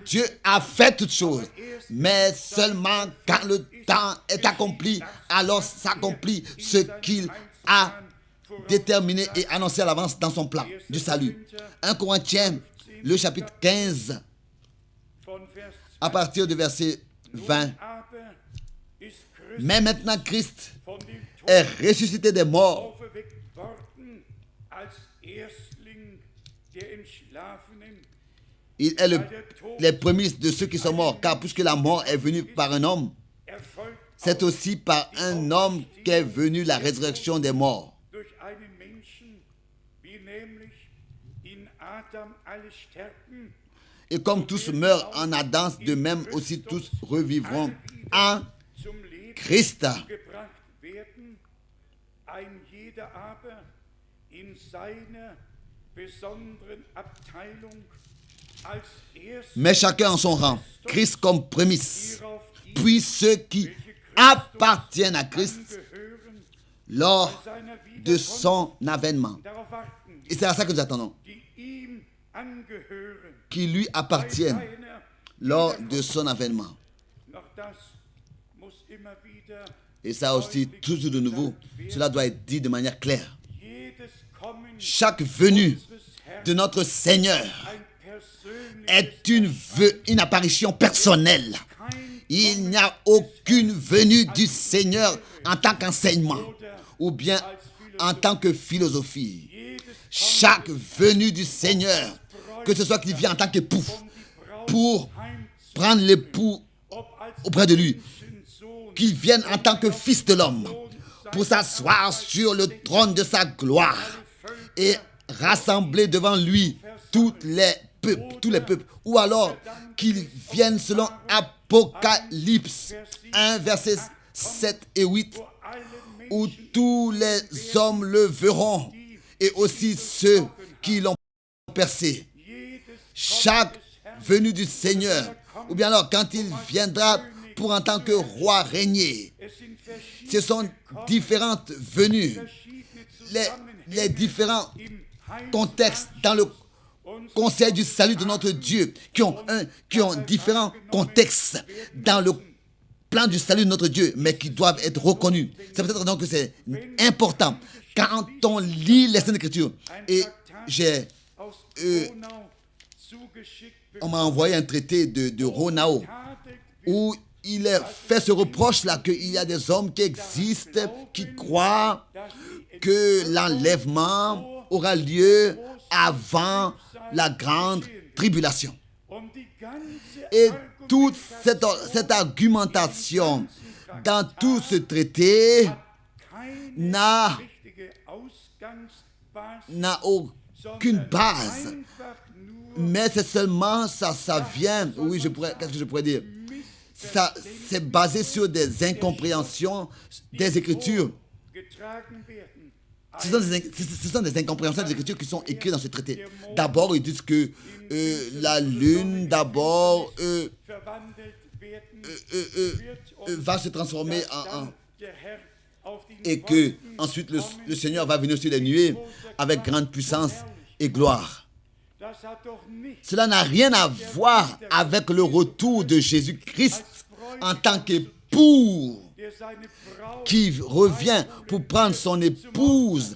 Dieu a fait toutes choses, mais seulement quand le temps est accompli, alors s'accomplit ce qu'il a déterminé et annoncé à l'avance dans son plan du salut. 1 Corinthiens, le chapitre 15, à partir du verset 20. Mais maintenant Christ est ressuscité des morts. Il est les prémices de ceux qui sont morts, car puisque la mort est venue par un homme, c'est aussi par un homme qu'est venue la résurrection des morts. Et comme tous meurent en Adam, de même aussi tous revivront en Christ. Mais chacun en son rang, Christ comme prémisse, puis ceux qui appartiennent à Christ lors de son avènement. Et c'est à ça que nous attendons, qui lui appartiennent lors de son avènement. Et ça aussi, toujours de nouveau, cela doit être dit de manière claire. Chaque venue de notre Seigneur est une apparition personnelle. Il n'y a aucune venue du Seigneur en tant qu'enseignement ou bien en tant que philosophie. Chaque venue du Seigneur, que ce soit qu'il vient en tant qu'époux pour prendre l'époux auprès de lui, qu'il vienne en tant que fils de l'homme pour s'asseoir sur le trône de sa gloire et rassembler devant lui tous les peuples, ou alors qu'ils viennent selon Apocalypse 1, versets 7 et 8, où tous les hommes le verront, et aussi ceux qui l'ont percé. Chaque venue du Seigneur, ou bien alors quand il viendra pour en tant que roi régner, ce sont différentes venues, les différents contextes dans le conseil du salut de notre Dieu, qui ont différents contextes dans le plan du salut de notre Dieu, mais qui doivent être reconnus. C'est peut-être donc que c'est important. Quand on lit les Saintes Écritures, et on m'a envoyé un traité de Ronao, où il est fait ce reproche-là, qu'il y a des hommes qui existent, qui croient que l'enlèvement aura lieu avant la grande tribulation. Et toute cette argumentation dans tout ce traité n'a aucune base. Mais c'est seulement ça vient, oui, qu'est-ce que je pourrais dire? Ça, c'est basé sur des incompréhensions des Écritures. Ce sont des incompréhensions des Écritures qui sont écrites dans ce traité. D'abord, ils disent que la lune, va se transformer et que ensuite le Seigneur va venir sur les nuées avec grande puissance et gloire. Cela n'a rien à voir avec le retour de Jésus-Christ en tant qu'époux qui revient pour prendre son épouse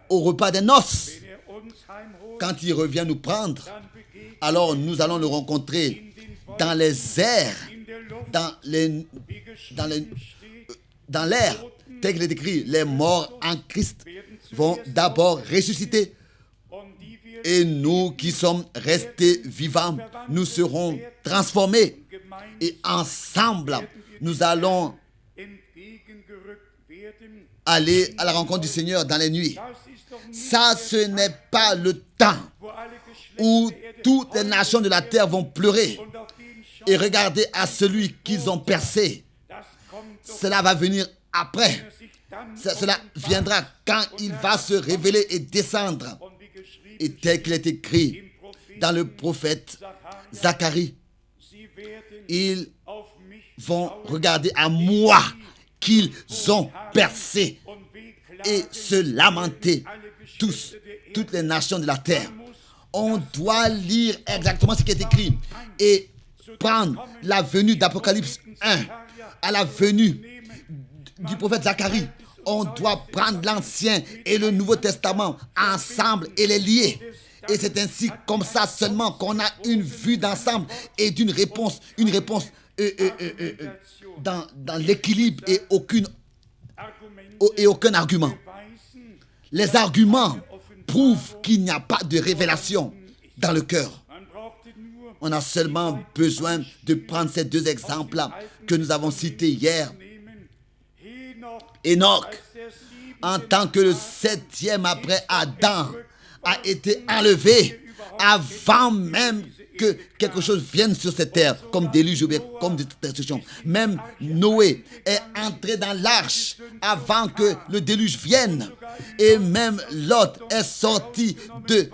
au repas des noces. Quand il revient nous prendre, alors nous allons le rencontrer dans les airs, dans l'air, tel qu'il est écrit, les morts en Christ vont d'abord ressusciter. Et nous qui sommes restés vivants, nous serons transformés. Et ensemble, nous allons aller à la rencontre du Seigneur dans les nuits. Ça, ce n'est pas le temps où toutes les nations de la terre vont pleurer et regarder à celui qu'ils ont percé. Cela va venir après. Cela viendra quand il va se révéler et descendre. Et tel qu'il est écrit dans le prophète Zacharie, ils vont regarder à moi qu'ils ont percé et se lamenter toutes les nations de la terre. On doit lire exactement ce qui est écrit et prendre la venue d'Apocalypse 1 à la venue du prophète Zacharie. On doit prendre l'Ancien et le Nouveau Testament ensemble et les lier. Et c'est ainsi, comme ça seulement, qu'on a une vue d'ensemble et une réponse dans l'équilibre et aucun argument. Les arguments prouvent qu'il n'y a pas de révélation dans le cœur. On a seulement besoin de prendre ces deux exemples-là que nous avons cités hier. Enoch, en tant que le septième après Adam, a été enlevé avant même que quelque chose vienne sur cette terre, comme déluge ou comme destruction. Même Noé est entré dans l'arche avant que le déluge vienne. Et même Lot est sorti de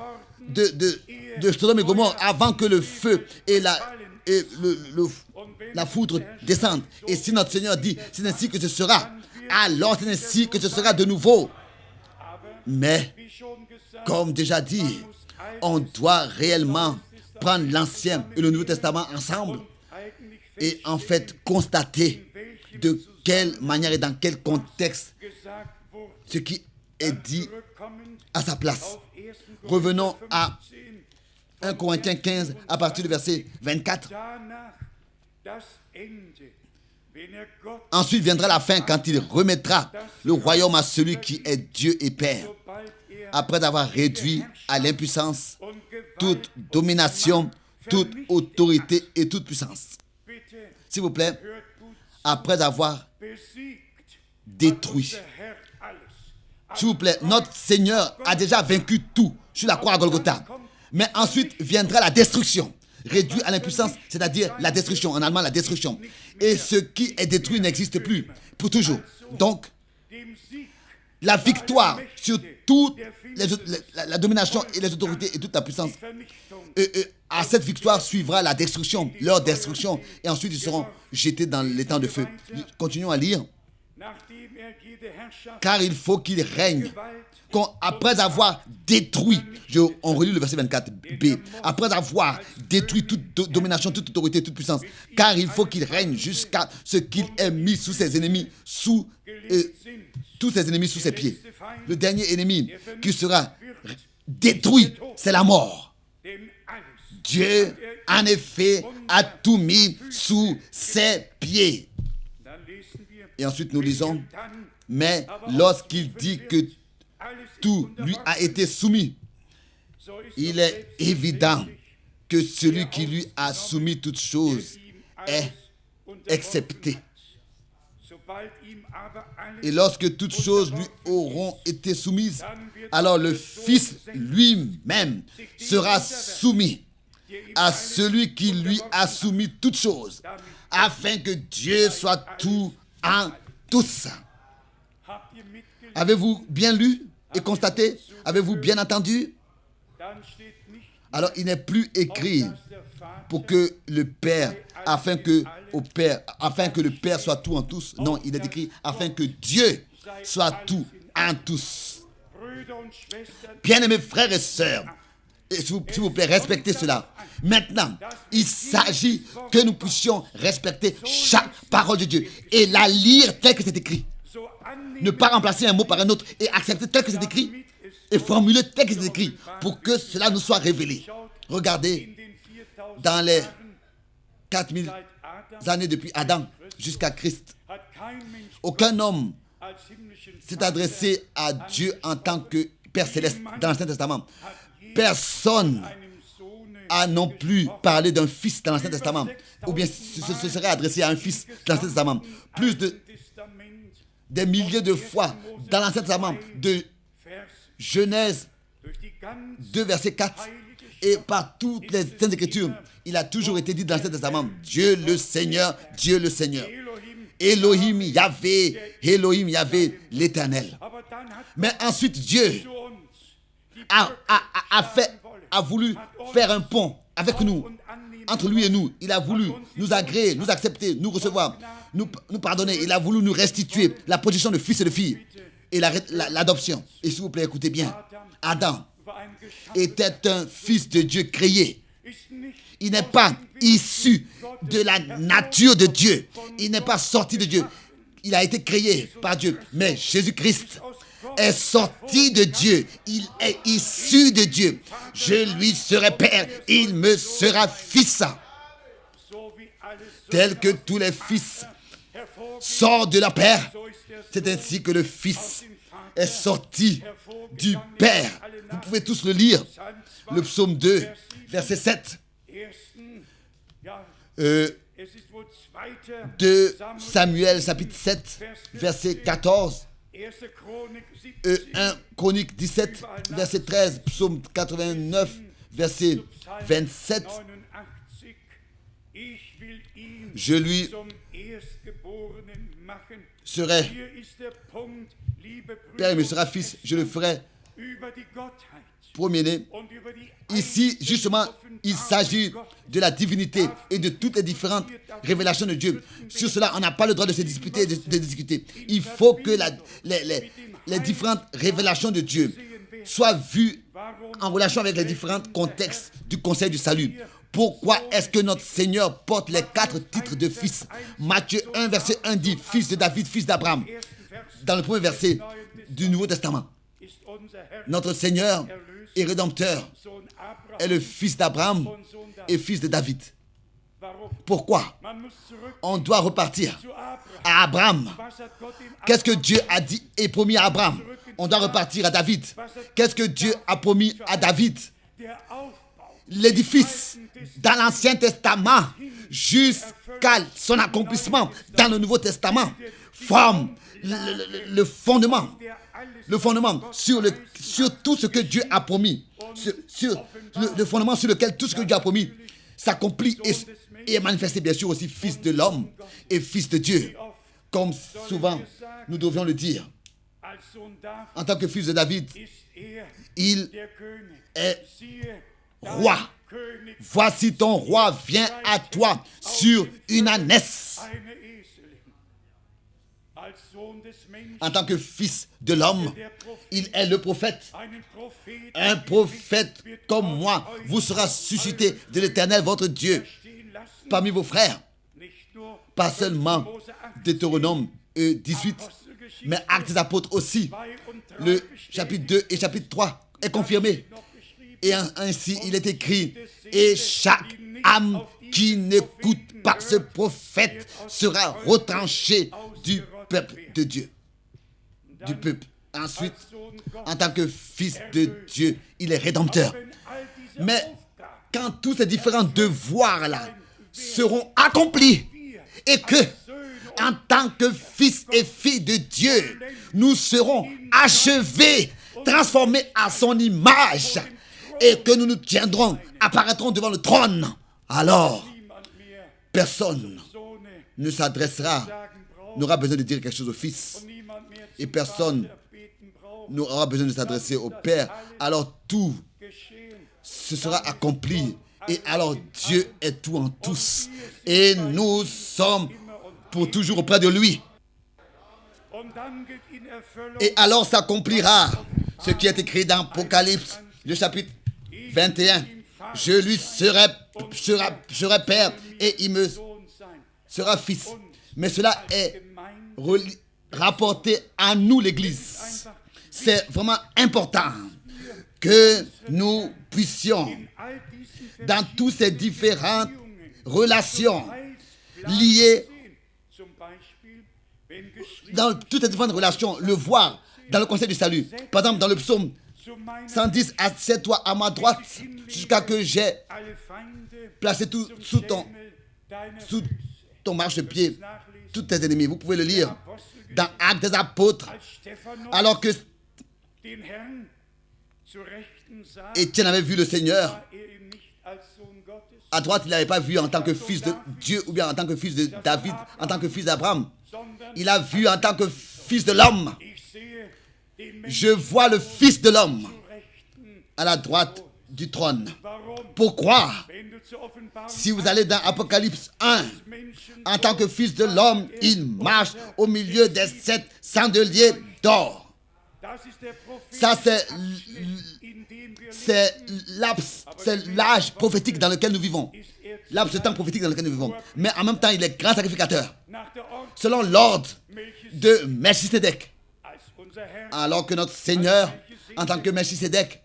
Sodome et Gomorrhe avant que le feu et la foudre descendent. Et si notre Seigneur dit, c'est ainsi que ce sera, alors c'est ainsi que ce sera de nouveau. Mais, comme déjà dit, on doit réellement prendre l'Ancien et le Nouveau Testament ensemble et en fait constater de quelle manière et dans quel contexte ce qui est dit à sa place. Revenons à 1 Corinthiens 15 à partir du verset 24. Ensuite viendra la fin quand il remettra le royaume à celui qui est Dieu et Père. Après avoir réduit à l'impuissance toute domination, toute autorité et toute puissance. S'il vous plaît, après avoir détruit. S'il vous plaît, notre Seigneur a déjà vaincu tout sur la croix à Golgotha. Mais ensuite viendra la destruction. Réduit à l'impuissance, c'est-à-dire la destruction. En allemand, la destruction. Et ce qui est détruit n'existe plus pour toujours. Donc, la victoire sur toute la domination et les autorités et toute la puissance, à cette victoire suivra la destruction, leur destruction. Et ensuite, ils seront jetés dans les temps de feu. Continuons à lire. car il faut qu'il règne. Après avoir détruit, on relit le verset 24b, après avoir détruit toute domination, toute autorité, toute puissance, car il faut qu'il règne jusqu'à ce qu'il ait mis sous ses ennemis, tous ses ennemis sous ses pieds. Le dernier ennemi qui sera détruit, c'est la mort. Dieu, en effet, a tout mis sous ses pieds. Et ensuite nous lisons, mais lorsqu'il dit que tout lui a été soumis, il est évident que celui qui lui a soumis toutes choses est accepté. Et lorsque toutes choses lui auront été soumises, alors le Fils lui-même sera soumis à celui qui lui a soumis toutes choses, afin que Dieu soit tout en tous. Avez-vous bien lu et constaté? Avez-vous bien entendu? Alors il n'est plus écrit pour que le Père, afin que le Père soit tout en tous. Non, il est écrit afin que Dieu soit tout en tous. Bien-aimés frères et sœurs, s'il vous plaît, respectez cela. Maintenant, il s'agit que nous puissions respecter chaque parole de Dieu et la lire telle que c'est écrit. Ne pas remplacer un mot par un autre et accepter tel que c'est écrit et formuler tel que c'est écrit pour que cela nous soit révélé. Regardez, dans les 4000 années depuis Adam jusqu'à Christ, aucun homme s'est adressé à Dieu en tant que Père Céleste dans l'Ancien Testament. Personne a non plus parlé d'un fils dans l'Ancien Testament, ou bien se serait adressé à un fils dans l'Ancien Testament. Des milliers de fois dans l'Ancien Testament, de Genèse 2, verset 4, et par toutes les Saintes Écritures, il a toujours été dit dans l'Ancien Testament, Dieu le Seigneur, Dieu le Seigneur. Elohim Yahvé, l'Éternel. Mais ensuite, Dieu a voulu faire un pont avec nous, entre lui et nous. Il a voulu nous agréer, nous accepter, nous recevoir, nous pardonner. Il a voulu nous restituer la position de fils et de fille et l'adoption. Et s'il vous plaît, écoutez bien. Adam était un fils de Dieu créé. Il n'est pas issu de la nature de Dieu. Il n'est pas sorti de Dieu. Il a été créé par Dieu. Mais Jésus-Christ est sorti de Dieu. Il est issu de Dieu. Je lui serai père, il me sera fils. Tel que tous les fils sortent de leur père, c'est ainsi que le fils est sorti du père. Vous pouvez tous le lire. Le psaume 2, verset 7. 2 Samuel, chapitre 7, verset 14. 1 Chronique 17, verset 13, psaume 89, verset 27. Je lui serai père, il me sera fils, je le ferai premier-né. Ici, justement, il s'agit de la divinité et de toutes les différentes révélations de Dieu. Sur cela, on n'a pas le droit de se disputer et de discuter. Il faut que les différentes révélations de Dieu soient vues en relation avec les différents contextes du conseil du salut. Pourquoi est-ce que notre Seigneur porte les 4 titres de fils? Matthieu 1, verset 1 dit « Fils de David, fils d'Abraham ». Dans le premier verset du Nouveau Testament, notre Seigneur et Rédempteur est le fils d'Abraham et fils de David. Pourquoi? On doit repartir à Abraham. Qu'est-ce que Dieu a dit et promis à Abraham? On doit repartir à David. Qu'est-ce que Dieu a promis à David? L'édifice dans l'Ancien Testament jusqu'à son accomplissement dans le Nouveau Testament forme le fondement sur tout ce que Dieu a promis, sur le fondement sur lequel tout ce que Dieu a promis s'accomplit et est manifesté, bien sûr aussi fils de l'homme et fils de Dieu, comme souvent nous devions le dire. En tant que fils de David, il est roi. Voici ton roi vient à toi sur une ânesse. En tant que fils de l'homme, il est le prophète. Un prophète comme moi vous sera suscité de l'Éternel, votre Dieu, parmi vos frères. Pas seulement Deutéronome 18, mais Actes des Apôtres aussi. Le chapitre 2 et chapitre 3 est confirmé. Et ainsi, il est écrit, et chaque âme qui n'écoute pas ce prophète sera retranchée du peuple de Dieu. Du peuple. Ensuite, en tant que fils de Dieu, il est rédempteur. Mais quand tous ces différents devoirs-là seront accomplis et que, en tant que fils et filles de Dieu, nous serons achevés, transformés à son image et que nous nous tiendrons, apparaîtrons devant le trône, alors personne ne s'adressera, n'aura besoin de dire quelque chose au Fils et personne n'aura besoin de s'adresser au Père. Alors tout ce sera accompli et alors Dieu est tout en tous et nous sommes pour toujours auprès de lui. Et alors s'accomplira ce qui est écrit dans Apocalypse, le chapitre 21. Je lui serai père et il me sera fils. Mais cela est rapporté à nous, l'Église. C'est vraiment important que nous puissions, dans toutes ces différentes relations liées, dans toutes ces différentes relations, le voir dans le conseil du salut. Par exemple, dans le psaume 110, assieds-toi à ma droite jusqu'à que j'ai placé tout sous ton marchepied, tous tes ennemis. Vous pouvez le lire dans Actes des Apôtres, alors que Étienne avait vu le Seigneur. À droite, il n'avait pas vu en tant que fils de Dieu ou bien en tant que fils de David, en tant que fils d'Abraham. Il a vu en tant que fils de l'homme. Je vois le fils de l'homme à la droite du trône. Pourquoi? Si vous allez dans Apocalypse 1, en tant que fils de l'homme, il marche au milieu des 7 chandeliers d'or. Ça, c'est l'âge prophétique dans lequel nous vivons. Laps de temps prophétique dans lequel nous vivons. Mais en même temps, il est grand sacrificateur. Selon l'ordre de Melchisédek. Alors que notre Seigneur, en tant que Melchisédek,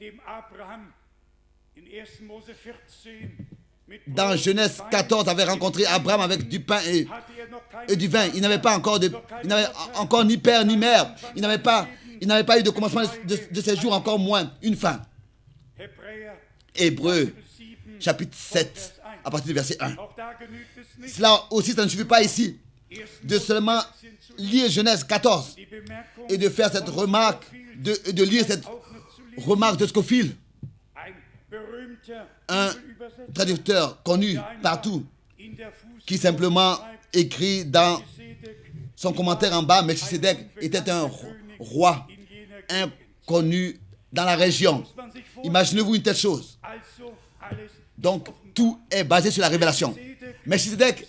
dans Genèse 14, avait rencontré Abraham avec du pain et du vin. Il n'avait pas encore il n'avait encore ni père ni mère. Il n'avait pas eu de commencement de ses jours, encore moins une fin. Hébreux, chapitre 7, à partir du verset 1. Cela aussi, ça ne suffit pas ici de seulement lire Genèse 14 et de faire cette remarque, de lire cette remarque de Scofield, un traducteur connu partout, qui simplement écrit dans son commentaire en bas, Melchisédek était un roi inconnu dans la région. Imaginez-vous une telle chose. Donc, tout est basé sur la révélation. Melchisédek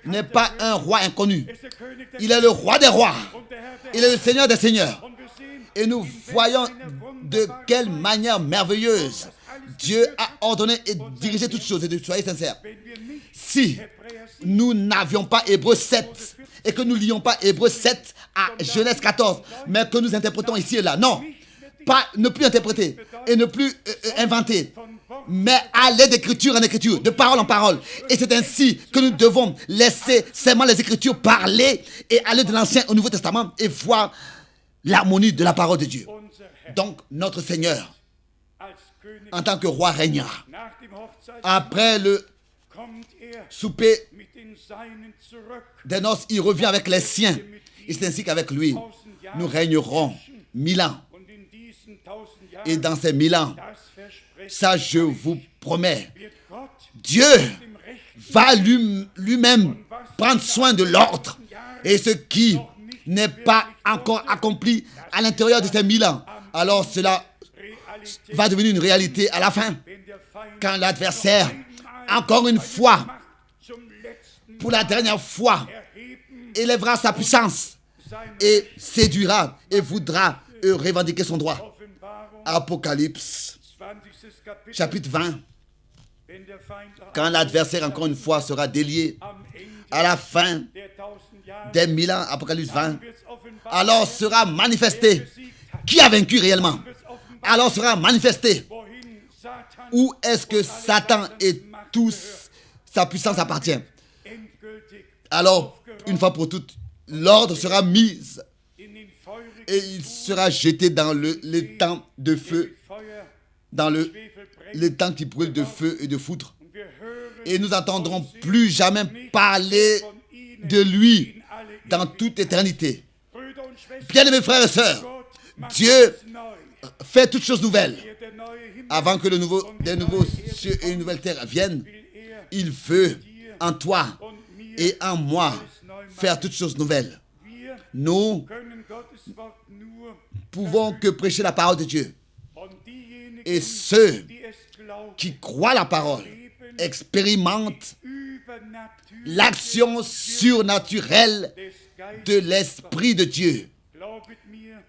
n'est pas un roi inconnu. Il est le roi des rois. Il est le Seigneur des seigneurs. Et nous voyons de quelle manière merveilleuse Dieu a ordonné et dirigé toutes choses. Et soyez sincères. Si nous n'avions pas Hébreux 7 et que nous ne lions pas Hébreux 7 à Genèse 14, mais que nous interprétons ici et là, non. Pas, ne plus interpréter et ne plus inventer, mais aller d'écriture en écriture, de parole en parole. Et c'est ainsi que nous devons laisser seulement les Écritures parler et aller de l'Ancien au Nouveau Testament et voir l'harmonie de la parole de Dieu. Donc, notre Seigneur, en tant que roi, régnera. Après le souper des noces, il revient avec les siens. Et c'est ainsi qu'avec lui, nous régnerons 1000 ans. Et dans ces 1000 ans, ça je vous promets, Dieu va lui-même prendre soin de l'ordre. Et ce qui n'est pas encore accompli à l'intérieur de ces 1000 ans, alors cela va devenir une réalité à la fin. Quand l'adversaire, encore une fois, pour la dernière fois, élèvera sa puissance et séduira et voudra revendiquer son droit. Apocalypse, chapitre 20. Quand l'adversaire, encore une fois, sera délié à la fin des 1000 ans, Apocalypse 20, alors sera manifesté qui a vaincu réellement. Alors sera manifesté où est-ce que Satan et toute sa puissance appartient. Alors, une fois pour toutes, l'ordre sera mis et il sera jeté dans le temps de feu, dans le temps qui brûle de feu et de foudre. Et nous n'entendrons plus jamais parler de lui dans toute éternité. Bien-aimés frères et sœurs, Dieu fait toutes choses nouvelles. Avant que des nouveaux cieux et une nouvelle terre viennent, il veut en toi et en moi faire toutes choses nouvelles. Nous pouvons que prêcher la parole de Dieu. Et ceux qui croient la parole expérimentent l'action surnaturelle de l'Esprit de Dieu.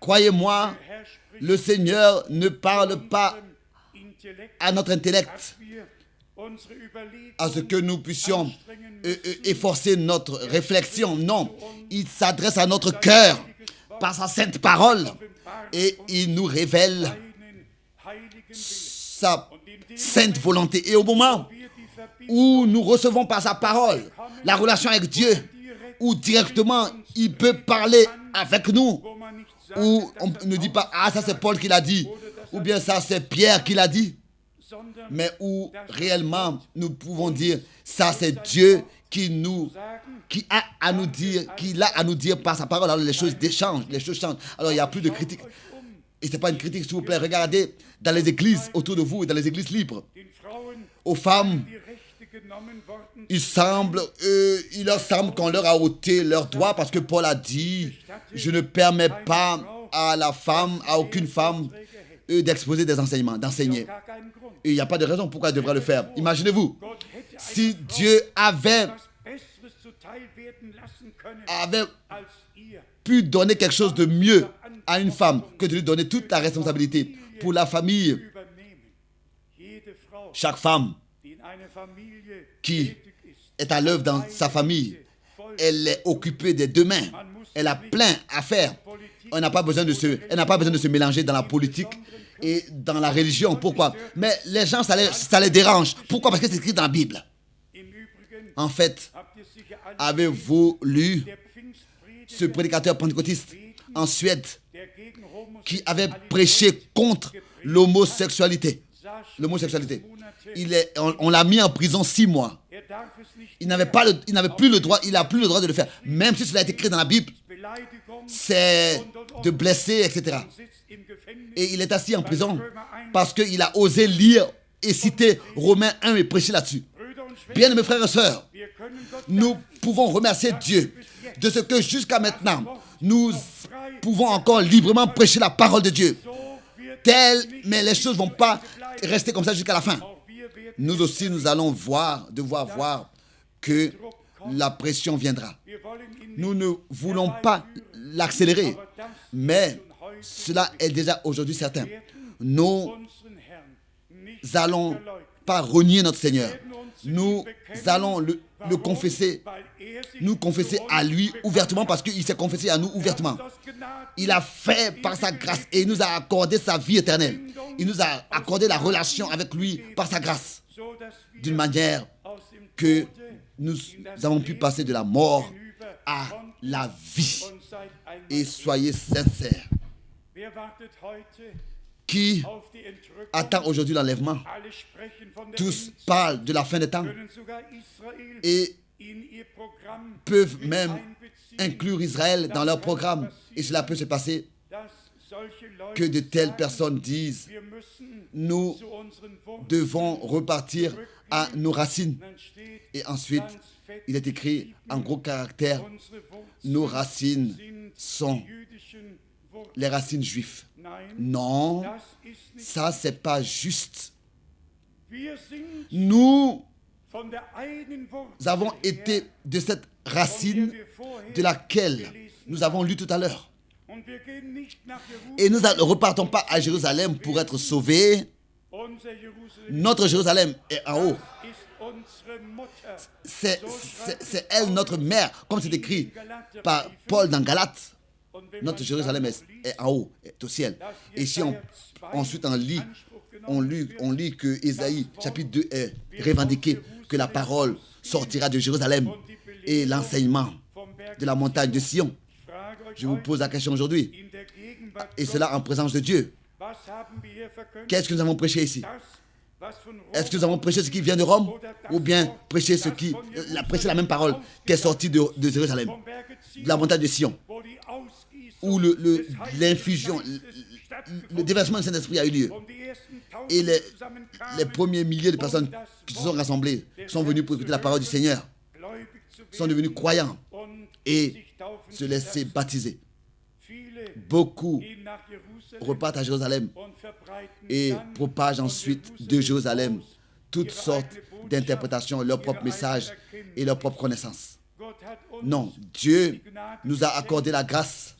Croyez-moi, le Seigneur ne parle pas à notre intellect, à ce que nous puissions efforcer notre réflexion. Non, il s'adresse à notre cœur par sa sainte parole et il nous révèle sa sainte volonté. Et au moment où nous recevons par sa parole la relation avec Dieu, où directement il peut parler avec nous, où on ne dit pas « Ah, ça c'est Paul qui l'a dit » ou bien « Ça c'est Pierre qui l'a dit », mais où réellement nous pouvons dire « Ça c'est Dieu qui a à nous dire par sa parole ». Alors les choses changent. Alors il n'y a plus de critique. Et ce n'est pas une critique, s'il vous plaît. Regardez dans les églises autour de vous, dans les églises libres, aux femmes, il leur semble qu'on leur a ôté leurs droits parce que Paul a dit « Je ne permets pas à la femme, à aucune femme, d'exposer des enseignements, d'enseigner. » Et il n'y a pas de raison pourquoi elle devrait le faire. Imaginez-vous, si Dieu avait pu donner quelque chose de mieux à une femme que de lui donner toute la responsabilité pour la famille. Chaque femme qui est à l'œuvre dans sa famille, elle est occupée des deux mains. Elle a plein à faire. Elle n'a pas besoin de se mélanger dans la politique et dans la religion. Pourquoi? Mais les gens, ça les dérange. Pourquoi? Parce que c'est écrit dans la Bible. En fait, avez-vous lu ce prédicateur pentecôtiste en Suède qui avait prêché contre l'homosexualité? On l'a mis en prison 6 mois. Il n'avait plus le droit de le faire. Même si cela a été écrit dans la Bible, c'est de blesser, etc. Et il est assis en prison parce qu'il a osé lire et citer Romains 1 et prêcher là-dessus. Bien, mes frères et sœurs, nous pouvons remercier Dieu de ce que jusqu'à maintenant, nous pouvons encore librement prêcher la parole de Dieu. Mais les choses ne vont pas rester comme ça jusqu'à la fin. Nous aussi, nous allons devoir voir que la pression viendra. Nous ne voulons pas l'accélérer, mais cela est déjà aujourd'hui certain. Nous n'allons pas renier notre Seigneur. Nous allons le confesser, nous confesser à lui ouvertement parce qu'il s'est confessé à nous ouvertement. Il a fait par sa grâce et il nous a accordé sa vie éternelle. Il nous a accordé la relation avec lui par sa grâce, d'une manière que nous avons pu passer de la mort à la vie. Et soyez sincères. Qui attend aujourd'hui l'enlèvement? Tous parlent de la fin des temps et peuvent même inclure Israël dans leur programme. Et cela peut se passer que de telles personnes disent « Nous devons repartir à nos racines ». Et ensuite, il est écrit en gros caractères « Nos racines sont les racines juives ». Non, ça c'est pas juste. Nous avons été de cette racine de laquelle nous avons lu tout à l'heure. Et nous ne repartons pas à Jérusalem pour être sauvés. Notre Jérusalem est en haut. C'est elle notre mère, comme c'est écrit par Paul dans Galates. Notre Jérusalem est en haut, est au ciel. Et si ensuite on lit que Ésaïe chapitre 2 est revendiqué, que la parole sortira de Jérusalem et l'enseignement de la montagne de Sion. Je vous pose la question aujourd'hui, et cela en présence de Dieu. Qu'est-ce que nous avons prêché ici? Est-ce que nous avons prêché ce qui vient de Rome, ou bien prêché la même parole qui est sortie de Jérusalem, de la montagne de Sion, où l'infusion, le déversement du Saint-Esprit a eu lieu, et les premiers milliers de personnes qui se sont rassemblées sont venues pour écouter la parole du Seigneur, sont devenus croyants et se laisser baptiser. Beaucoup repartent à Jérusalem et propagent ensuite de Jérusalem toutes sortes d'interprétations, leur propre message et leur propre connaissance. Non, Dieu nous a accordé la grâce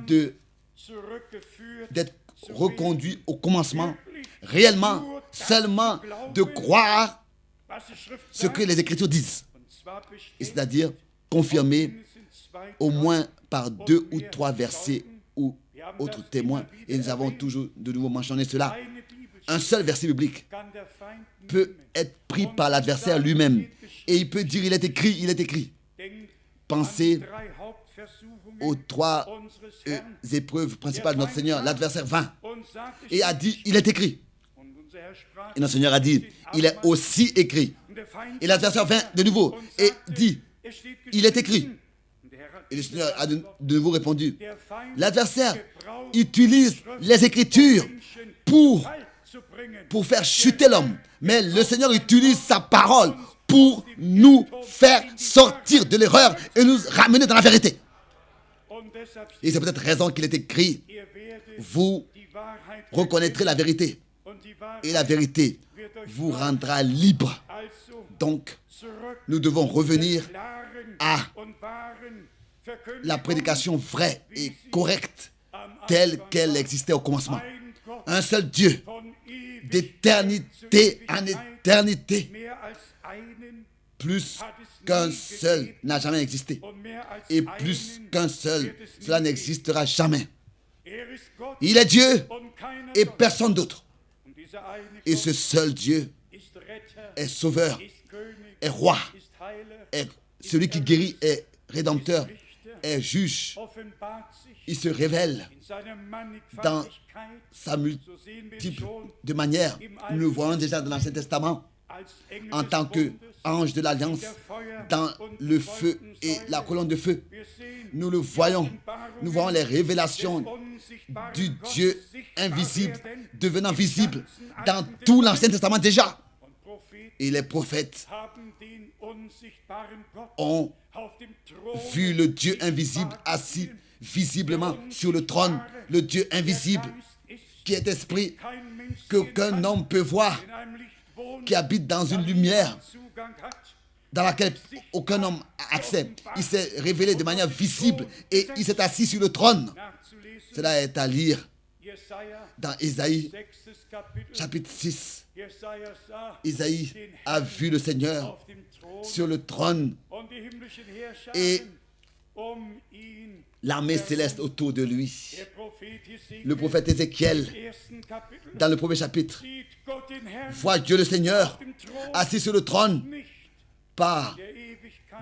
d'être reconduits au commencement, réellement, seulement de croire ce que les Écritures disent, et c'est-à-dire confirmer au moins par 2 ou 3 versets ou autres témoins. Et nous avons toujours de nouveau mentionné cela. Un seul verset biblique peut être pris par l'adversaire lui-même. Et il peut dire, il est écrit. Pensez aux 3 épreuves principales de notre Seigneur. L'adversaire vint et a dit, il est écrit. Et notre Seigneur a dit, il est aussi écrit. Et l'adversaire vint de nouveau et dit, il est écrit. Et le Seigneur a de nouveau répondu, l'adversaire utilise les Écritures pour faire chuter l'homme. Mais le Seigneur utilise sa parole pour nous faire sortir de l'erreur et nous ramener dans la vérité. Et c'est peut-être raison qu'il est écrit, vous reconnaîtrez la vérité et la vérité vous rendra libre. Donc, nous devons revenir à la prédication vraie et correcte telle qu'elle existait au commencement. Un seul Dieu, d'éternité en éternité. Plus qu'un seul n'a jamais existé. Et plus qu'un seul, cela n'existera jamais. Il est Dieu et personne d'autre. Et ce seul Dieu est sauveur, est roi, est celui qui guérit, est rédempteur, est juge. Il se révèle dans sa multiple de manières. Nous le voyons déjà dans l'Ancien Testament en tant qu'ange de l'Alliance dans le feu et la colonne de feu. Nous le voyons. Nous voyons les révélations du Dieu invisible devenant visible dans tout l'Ancien Testament déjà. Et les prophètes ont vu le Dieu invisible assis visiblement sur le trône, le Dieu invisible qui est esprit, qu'aucun homme peut voir, qui habite dans une lumière dans laquelle aucun homme a accès. Il s'est révélé de manière visible et il s'est assis sur le trône. Cela est à lire dans Ésaïe chapitre 6. Ésaïe a vu le Seigneur sur le trône et l'armée céleste autour de lui. Le prophète Ézéchiel, dans le premier chapitre, voit Dieu le Seigneur assis sur le trône, pas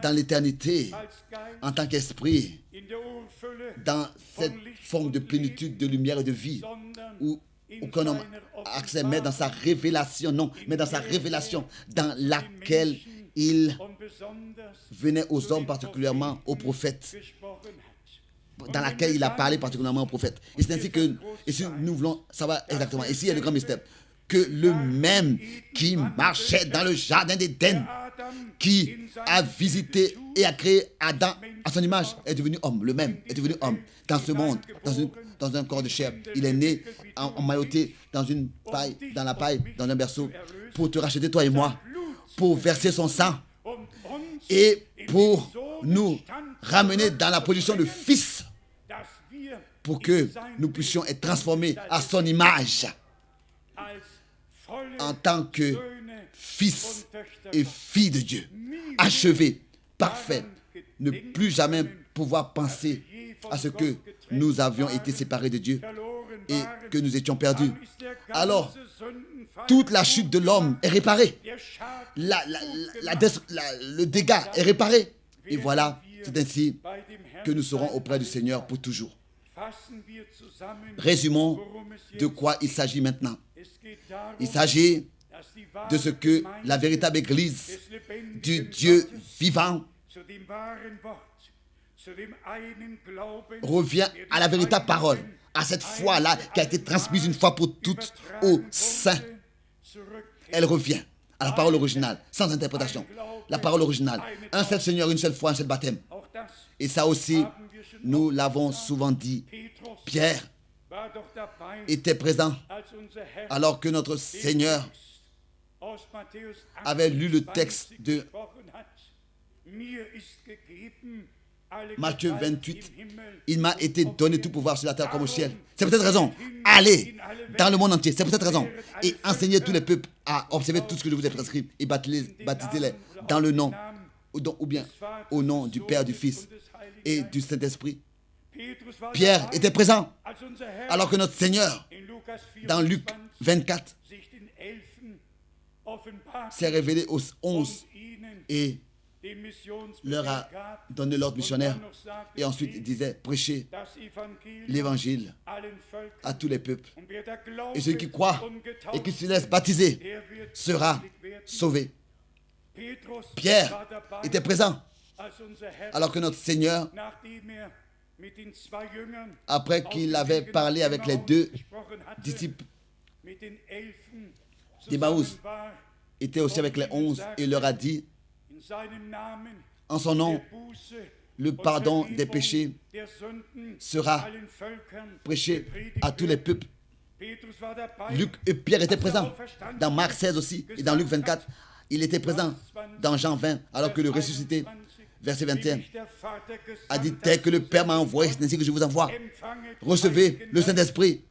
dans l'éternité, en tant qu'esprit, dans cette forme de plénitude, de lumière et de vie, où aucun homme a accès, mais dans sa révélation, non, mais dans sa révélation, dans laquelle il venait aux hommes, particulièrement aux prophètes, dans laquelle il a parlé particulièrement aux prophètes. Et c'est ainsi que, et si nous voulons savoir exactement, ici il y a le grand mystère, que le même qui marchait dans le jardin d'Éden, qui a visité et a créé Adam à son image, est devenu homme. Le même est devenu homme dans ce monde, dans un corps de chair. Il est né emmailloté dans une paille, dans la paille, dans un berceau, pour te racheter toi et moi, pour verser son sang et pour nous ramener dans la position de fils, pour que nous puissions être transformés à son image en tant que fils et filles de Dieu, achevés, parfaits, ne plus jamais pouvoir penser à ce que nous avions été séparés de Dieu et que nous étions perdus. Alors, toute la chute de l'homme est réparée. Le dégât est réparé. Et voilà, c'est ainsi que nous serons auprès du Seigneur pour toujours. Résumons de quoi il s'agit maintenant. Il s'agit de ce que la véritable Église du Dieu vivant revient à la véritable parole, à cette foi-là qui a été transmise une fois pour toutes aux saints. Elle revient à la parole originale, sans interprétation. La parole originale, un seul Seigneur, une seule foi, un seul baptême. Et ça aussi, nous l'avons souvent dit. Pierre était présent alors que notre Seigneur avait lu le texte de Matthieu 28. Il m'a été donné tout pouvoir sur la terre comme au ciel. C'est pour cette raison. Allez dans le monde entier. C'est pour cette raison. Et enseignez tous les peuples à observer tout ce que je vous ai prescrit. Et baptisez-les dans le nom, ou bien au nom du Père, du Fils et du Saint-Esprit. Pierre était présent alors que notre Seigneur, dans Luc 24, s'est révélé aux 11 et leur a donné l'ordre missionnaire. Et ensuite, il disait, prêchez l'évangile à tous les peuples. Et celui qui croit et qui se laisse baptiser sera sauvé. Pierre était présent alors que notre Seigneur, après qu'il avait parlé avec les 2 disciples d'Emmaüs, était aussi avec les 11 et leur a dit, en son nom, le pardon des péchés sera prêché à tous les peuples. Luc et Pierre étaient présents dans Marc 16 aussi et dans Luc 24. Il était présent dans Jean 20 alors que le ressuscité, verset 21, a dit, tel que le Père m'a envoyé, c'est ainsi que je vous envoie. Recevez le Saint-Esprit.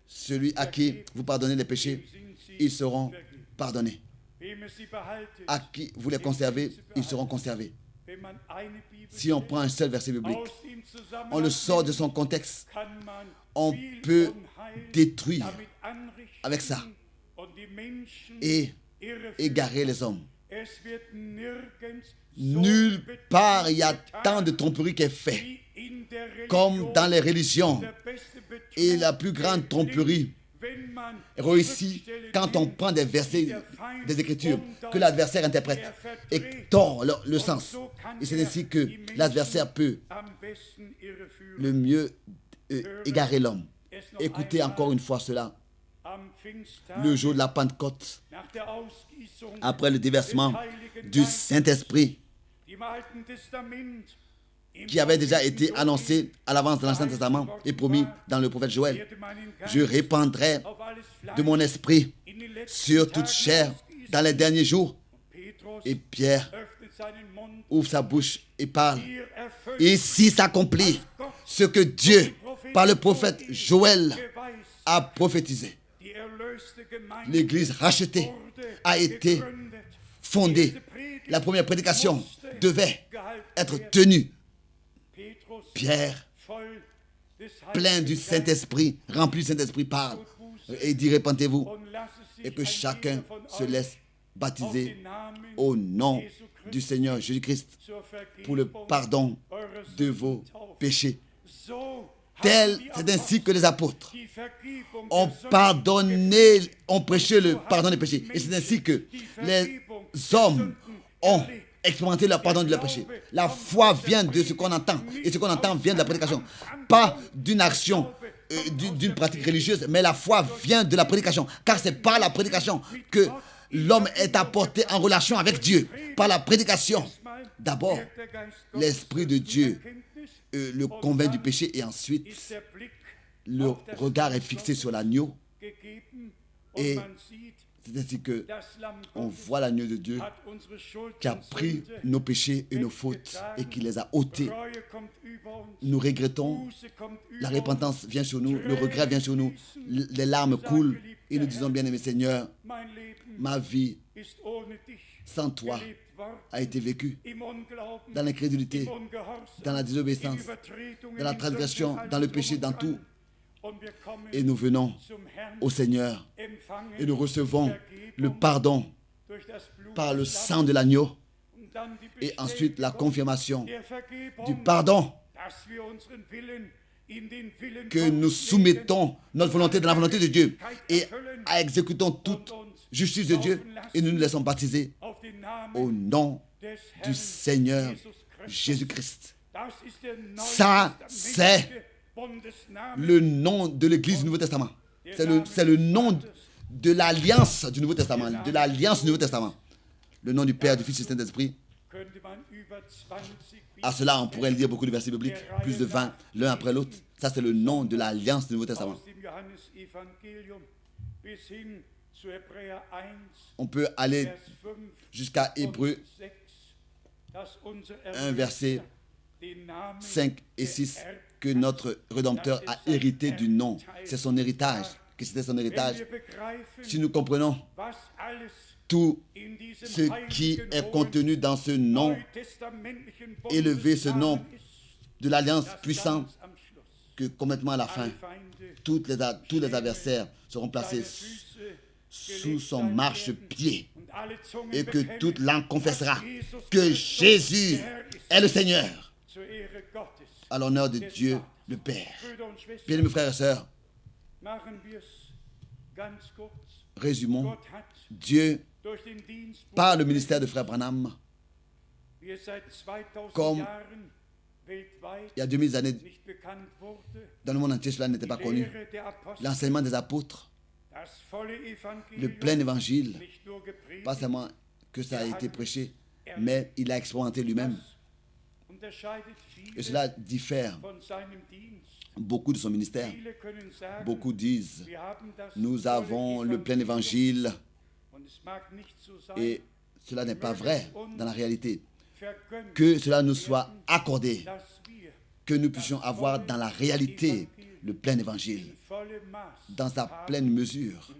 Celui à qui vous pardonnez les péchés, ils seront pardonnés. À qui vous les conservez, ils seront conservés. Si on prend un seul verset biblique, on le sort de son contexte, on peut détruire avec ça et égarer les hommes. Nulle part il y a tant de tromperie qui est faite comme dans les religions. Et la plus grande tromperie réussit quand on prend des versets des Écritures que l'adversaire interprète et tord le sens. Et c'est ainsi que l'adversaire peut le mieux égarer l'homme. Écoutez encore une fois cela. Le jour de la Pentecôte, après le déversement du Saint-Esprit qui avait déjà été annoncé à l'avance dans l'Ancien Testament et promis dans le prophète Joël. Je répandrai de mon esprit sur toute chair dans les derniers jours. Et Pierre ouvre sa bouche et parle. Ici s'accomplit ce que Dieu, par le prophète Joël, a prophétisé. L'Église rachetée a été fondée. La première prédication devait être tenue. Pierre, plein du Saint-Esprit, rempli du Saint-Esprit, parle et dit, répentez-vous et que chacun se laisse baptiser au nom du Seigneur Jésus-Christ pour le pardon de vos péchés. C'est ainsi que les apôtres ont pardonné, ont prêché le pardon des péchés. Et c'est ainsi que les hommes ont expérimenter le pardon de leurs péchés. La foi vient de ce qu'on entend. Et ce qu'on entend vient de la prédication. Pas d'une action, d'une pratique religieuse, mais la foi vient de la prédication. Car c'est par la prédication que l'homme est apporté en relation avec Dieu. Par la prédication. D'abord, l'Esprit de Dieu le convainc du péché et ensuite, le regard est fixé sur l'agneau et C'est ainsi que on voit l'agneau de Dieu qui a pris nos péchés et nos fautes et qui les a ôtés. Nous regrettons, la repentance vient sur nous, le regret vient sur nous, les larmes coulent et nous disons, bien-aimé Seigneur, ma vie sans toi a été vécue dans l'incrédulité, dans la désobéissance, dans la transgression, dans le péché, dans tout. Et nous venons au Seigneur et nous recevons le pardon par le sang de l'agneau et ensuite la confirmation du pardon, que nous soumettons notre volonté dans la volonté de Dieu et exécutons toute justice de Dieu et nous nous laissons baptiser au nom du Seigneur Jésus-Christ. Ça, c'est le nom de l'Église du Nouveau Testament. C'est le nom de l'Alliance du Nouveau Testament. De l'Alliance du Nouveau Testament. Le nom du Père, du Fils et du Saint-Esprit. À cela, on pourrait lire beaucoup de versets bibliques, plus de 20, l'un après l'autre. Ça, c'est le nom de l'Alliance du Nouveau Testament. On peut aller jusqu'à Hébreux 1, verset 5 et 6, que notre Rédempteur a hérité du nom. C'est son héritage, que c'était son héritage. Si nous comprenons tout ce qui est contenu dans ce nom élevé, ce nom de l'alliance puissante, que complètement à la fin, tous les adversaires seront placés sous son marchepied et que toute langue confessera que Jésus est le Seigneur, à l'honneur de Dieu le Père. Bien, mes frères et sœurs, résumons. Dieu, par le ministère de Frère Branham, comme il y a 2000 années, dans le monde entier, cela n'était pas connu. L'enseignement des apôtres, le plein évangile, pas seulement que ça a été prêché, mais il a expérimenté lui-même. Et cela diffère beaucoup de son ministère. Beaucoup disent, nous avons le plein évangile, et cela n'est pas vrai dans la réalité. Que cela nous soit accordé, que nous puissions avoir dans la réalité le plein évangile, dans sa pleine mesure,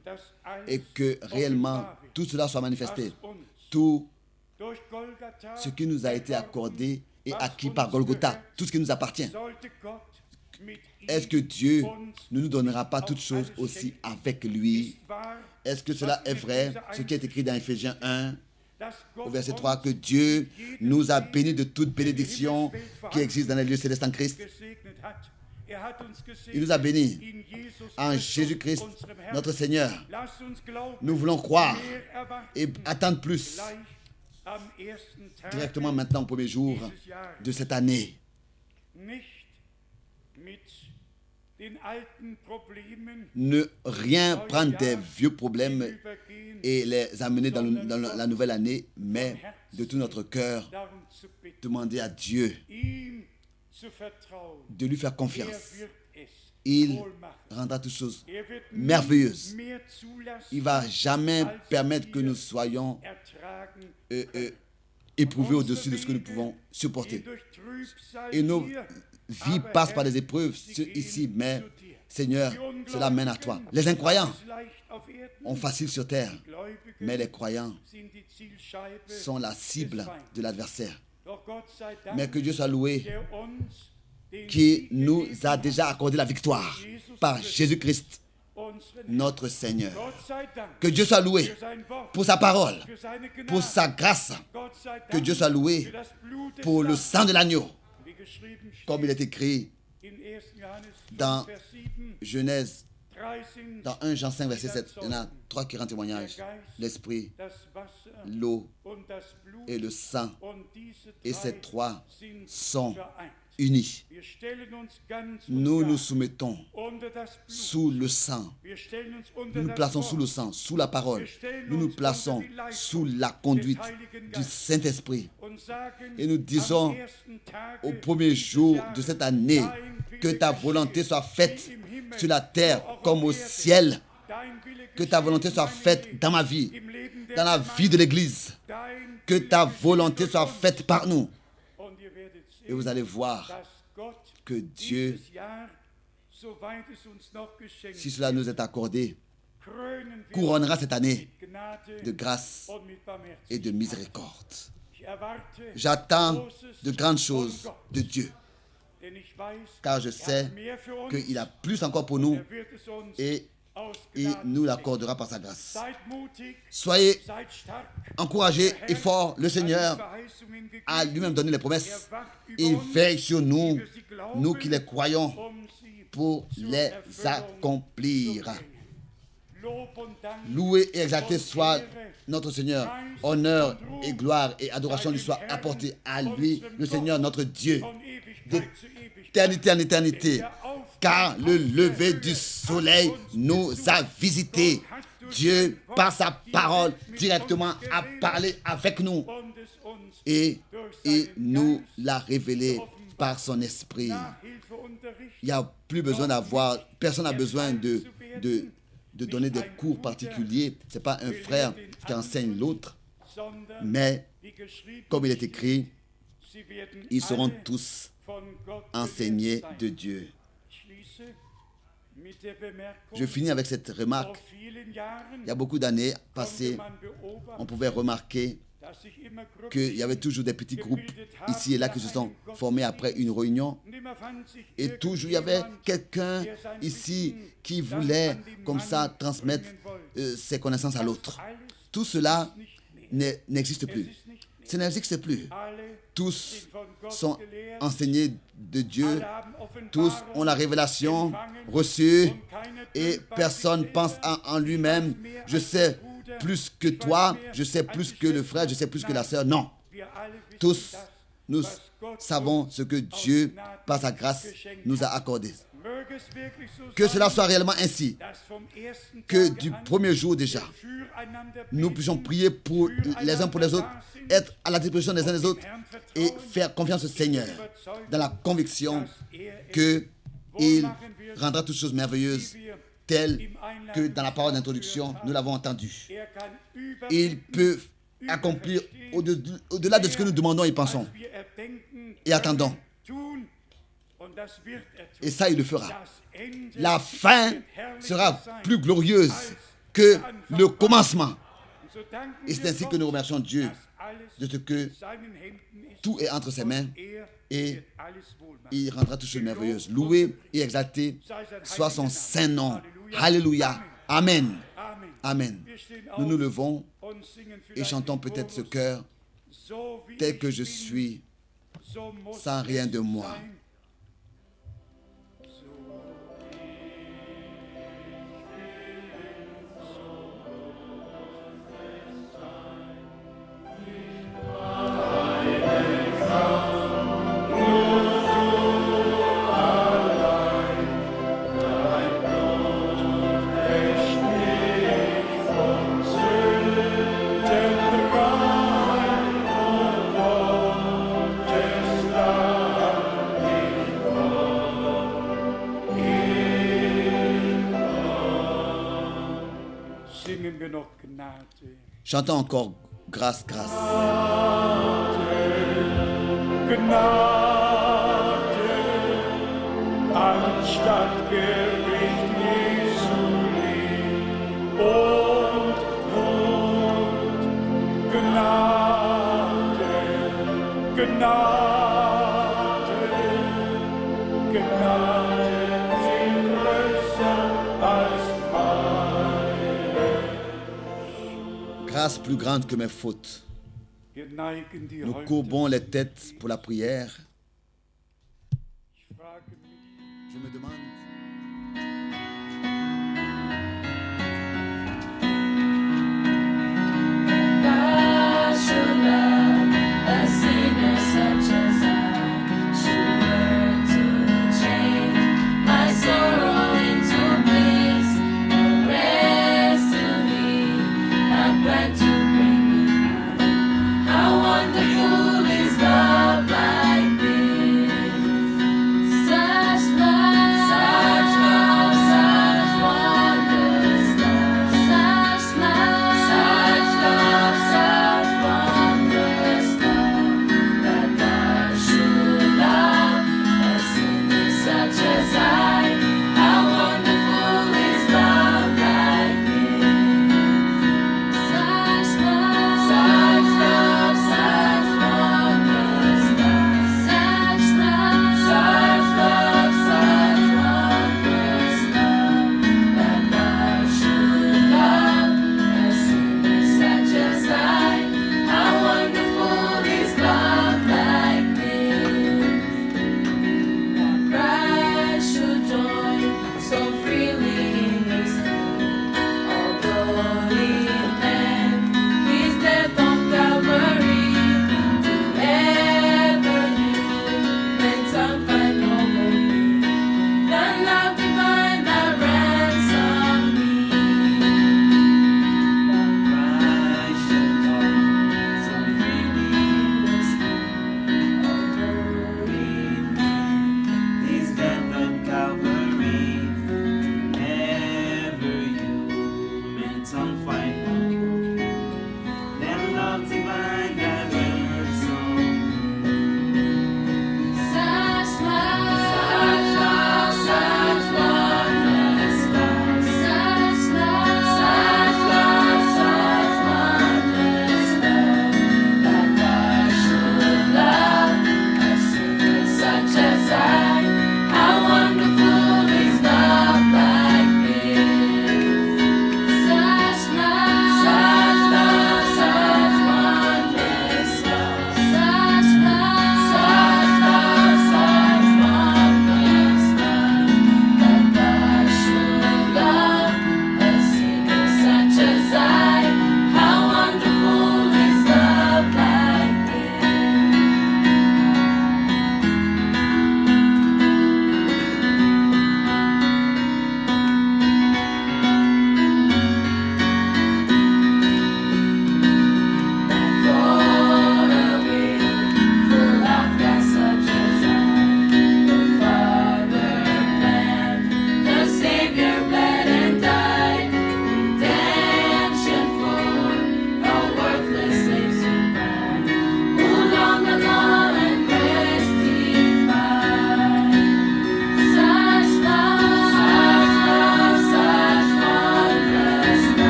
et que réellement tout cela soit manifesté. Tout ce qui nous a été accordé et acquis par Golgotha, tout ce qui nous appartient. Est-ce que Dieu ne nous donnera pas toutes choses aussi avec lui? Est-ce que cela est vrai, ce qui est écrit dans Éphésiens 1, au verset 3, que Dieu nous a bénis de toute bénédiction qui existe dans les lieux célestes en Christ? Il nous a bénis en Jésus-Christ, notre Seigneur. Nous voulons croire et attendre plus. Directement maintenant, au premier jour de cette année. Ne rien prendre des vieux problèmes et les amener dans la nouvelle année, mais de tout notre cœur, demander à Dieu de lui faire confiance. Il rendra toutes choses merveilleuses. Il ne va jamais permettre que nous soyons éprouvés au-dessus de ce que nous pouvons supporter. Et nos vies passent par des épreuves ici, mais Seigneur, cela mène à toi. Les incroyants ont facile sur terre, mais les croyants sont la cible de l'adversaire. Mais que Dieu soit loué, qui nous a déjà accordé la victoire par Jésus-Christ, notre Seigneur. Que Dieu soit loué pour sa parole, pour sa grâce. Que Dieu soit loué pour le sang de l'agneau, comme il est écrit dans Genèse, dans 1 Jean 5, verset 7. Il y en a 3 qui rendent témoignage. L'esprit, l'eau et le sang. Et ces 3 sont unis. Nous nous soumettons sous le sang. Nous nous plaçons sous le sang, sous la parole. Nous nous plaçons sous la conduite du Saint-Esprit. Et nous disons au premier jour de cette année, que ta volonté soit faite sur la terre comme au ciel. Que ta volonté soit faite dans ma vie, dans la vie de l'Église. Que ta volonté soit faite par nous. Et vous allez voir que Dieu, si cela nous est accordé, couronnera cette année de grâce et de miséricorde. J'attends de grandes choses de Dieu, car je sais qu'il a plus encore pour nous et il nous l'accordera par sa grâce. Soyez encouragés et forts. Le Seigneur a lui-même donné les promesses. Il veille sur nous, nous qui les croyons, pour les accomplir. Loué et exalté soit notre Seigneur. Honneur et gloire et adoration lui soient apportés à lui, le Seigneur notre Dieu, d'éternité en éternité. Car le lever du soleil nous a visités. Dieu, par sa parole, directement a parlé avec nous. Et il nous l'a révélé par son esprit. Il n'y a plus besoin d'avoir, personne n'a besoin de donner des cours particuliers. Ce n'est pas un frère qui enseigne l'autre, mais comme il est écrit, ils seront tous enseignés de Dieu. Je finis avec cette remarque. Il y a beaucoup d'années passées, on pouvait remarquer qu'il y avait toujours des petits groupes ici et là qui se sont formés après une réunion. Et toujours, il y avait quelqu'un ici qui voulait, comme ça, transmettre ses connaissances à l'autre. Tout cela n'existe plus. Ça n'existe plus. Tous sont enseignés de Dieu. Tous ont la révélation reçue. Et personne pense en lui-même. Je sais plus que toi. Je sais plus que le frère. Je sais plus que la sœur. Non. Tous, nous savons ce que Dieu, par sa grâce, nous a accordé. Que cela soit réellement ainsi. Que du premier jour déjà, nous puissions prier pour les uns pour les autres, être à la disposition des uns des autres et faire confiance au Seigneur dans la conviction qu'il rendra toutes choses merveilleuses telles que dans la parole d'introduction, nous l'avons entendu. Il peut accomplir au-delà de ce que nous demandons et pensons et attendons. Et ça, il le fera. La fin sera plus glorieuse que le commencement. Et c'est ainsi que nous remercions Dieu de ce que tout est entre ses mains et il rendra toutes choses merveilleuses. Loué et exalté soit son saint nom. Alléluia. Amen. Amen. Nous nous levons et chantons peut-être ce chœur. Tel que je suis, sans rien de moi. Chantons encore grâce, grâce. Gnade, anstatt Gericht Jesu lieb und Tod. Gnade, Gnade, Gnade, viel größer als Grâce plus grande que mes fautes. Nous courbons les têtes pour la prière. Je me demande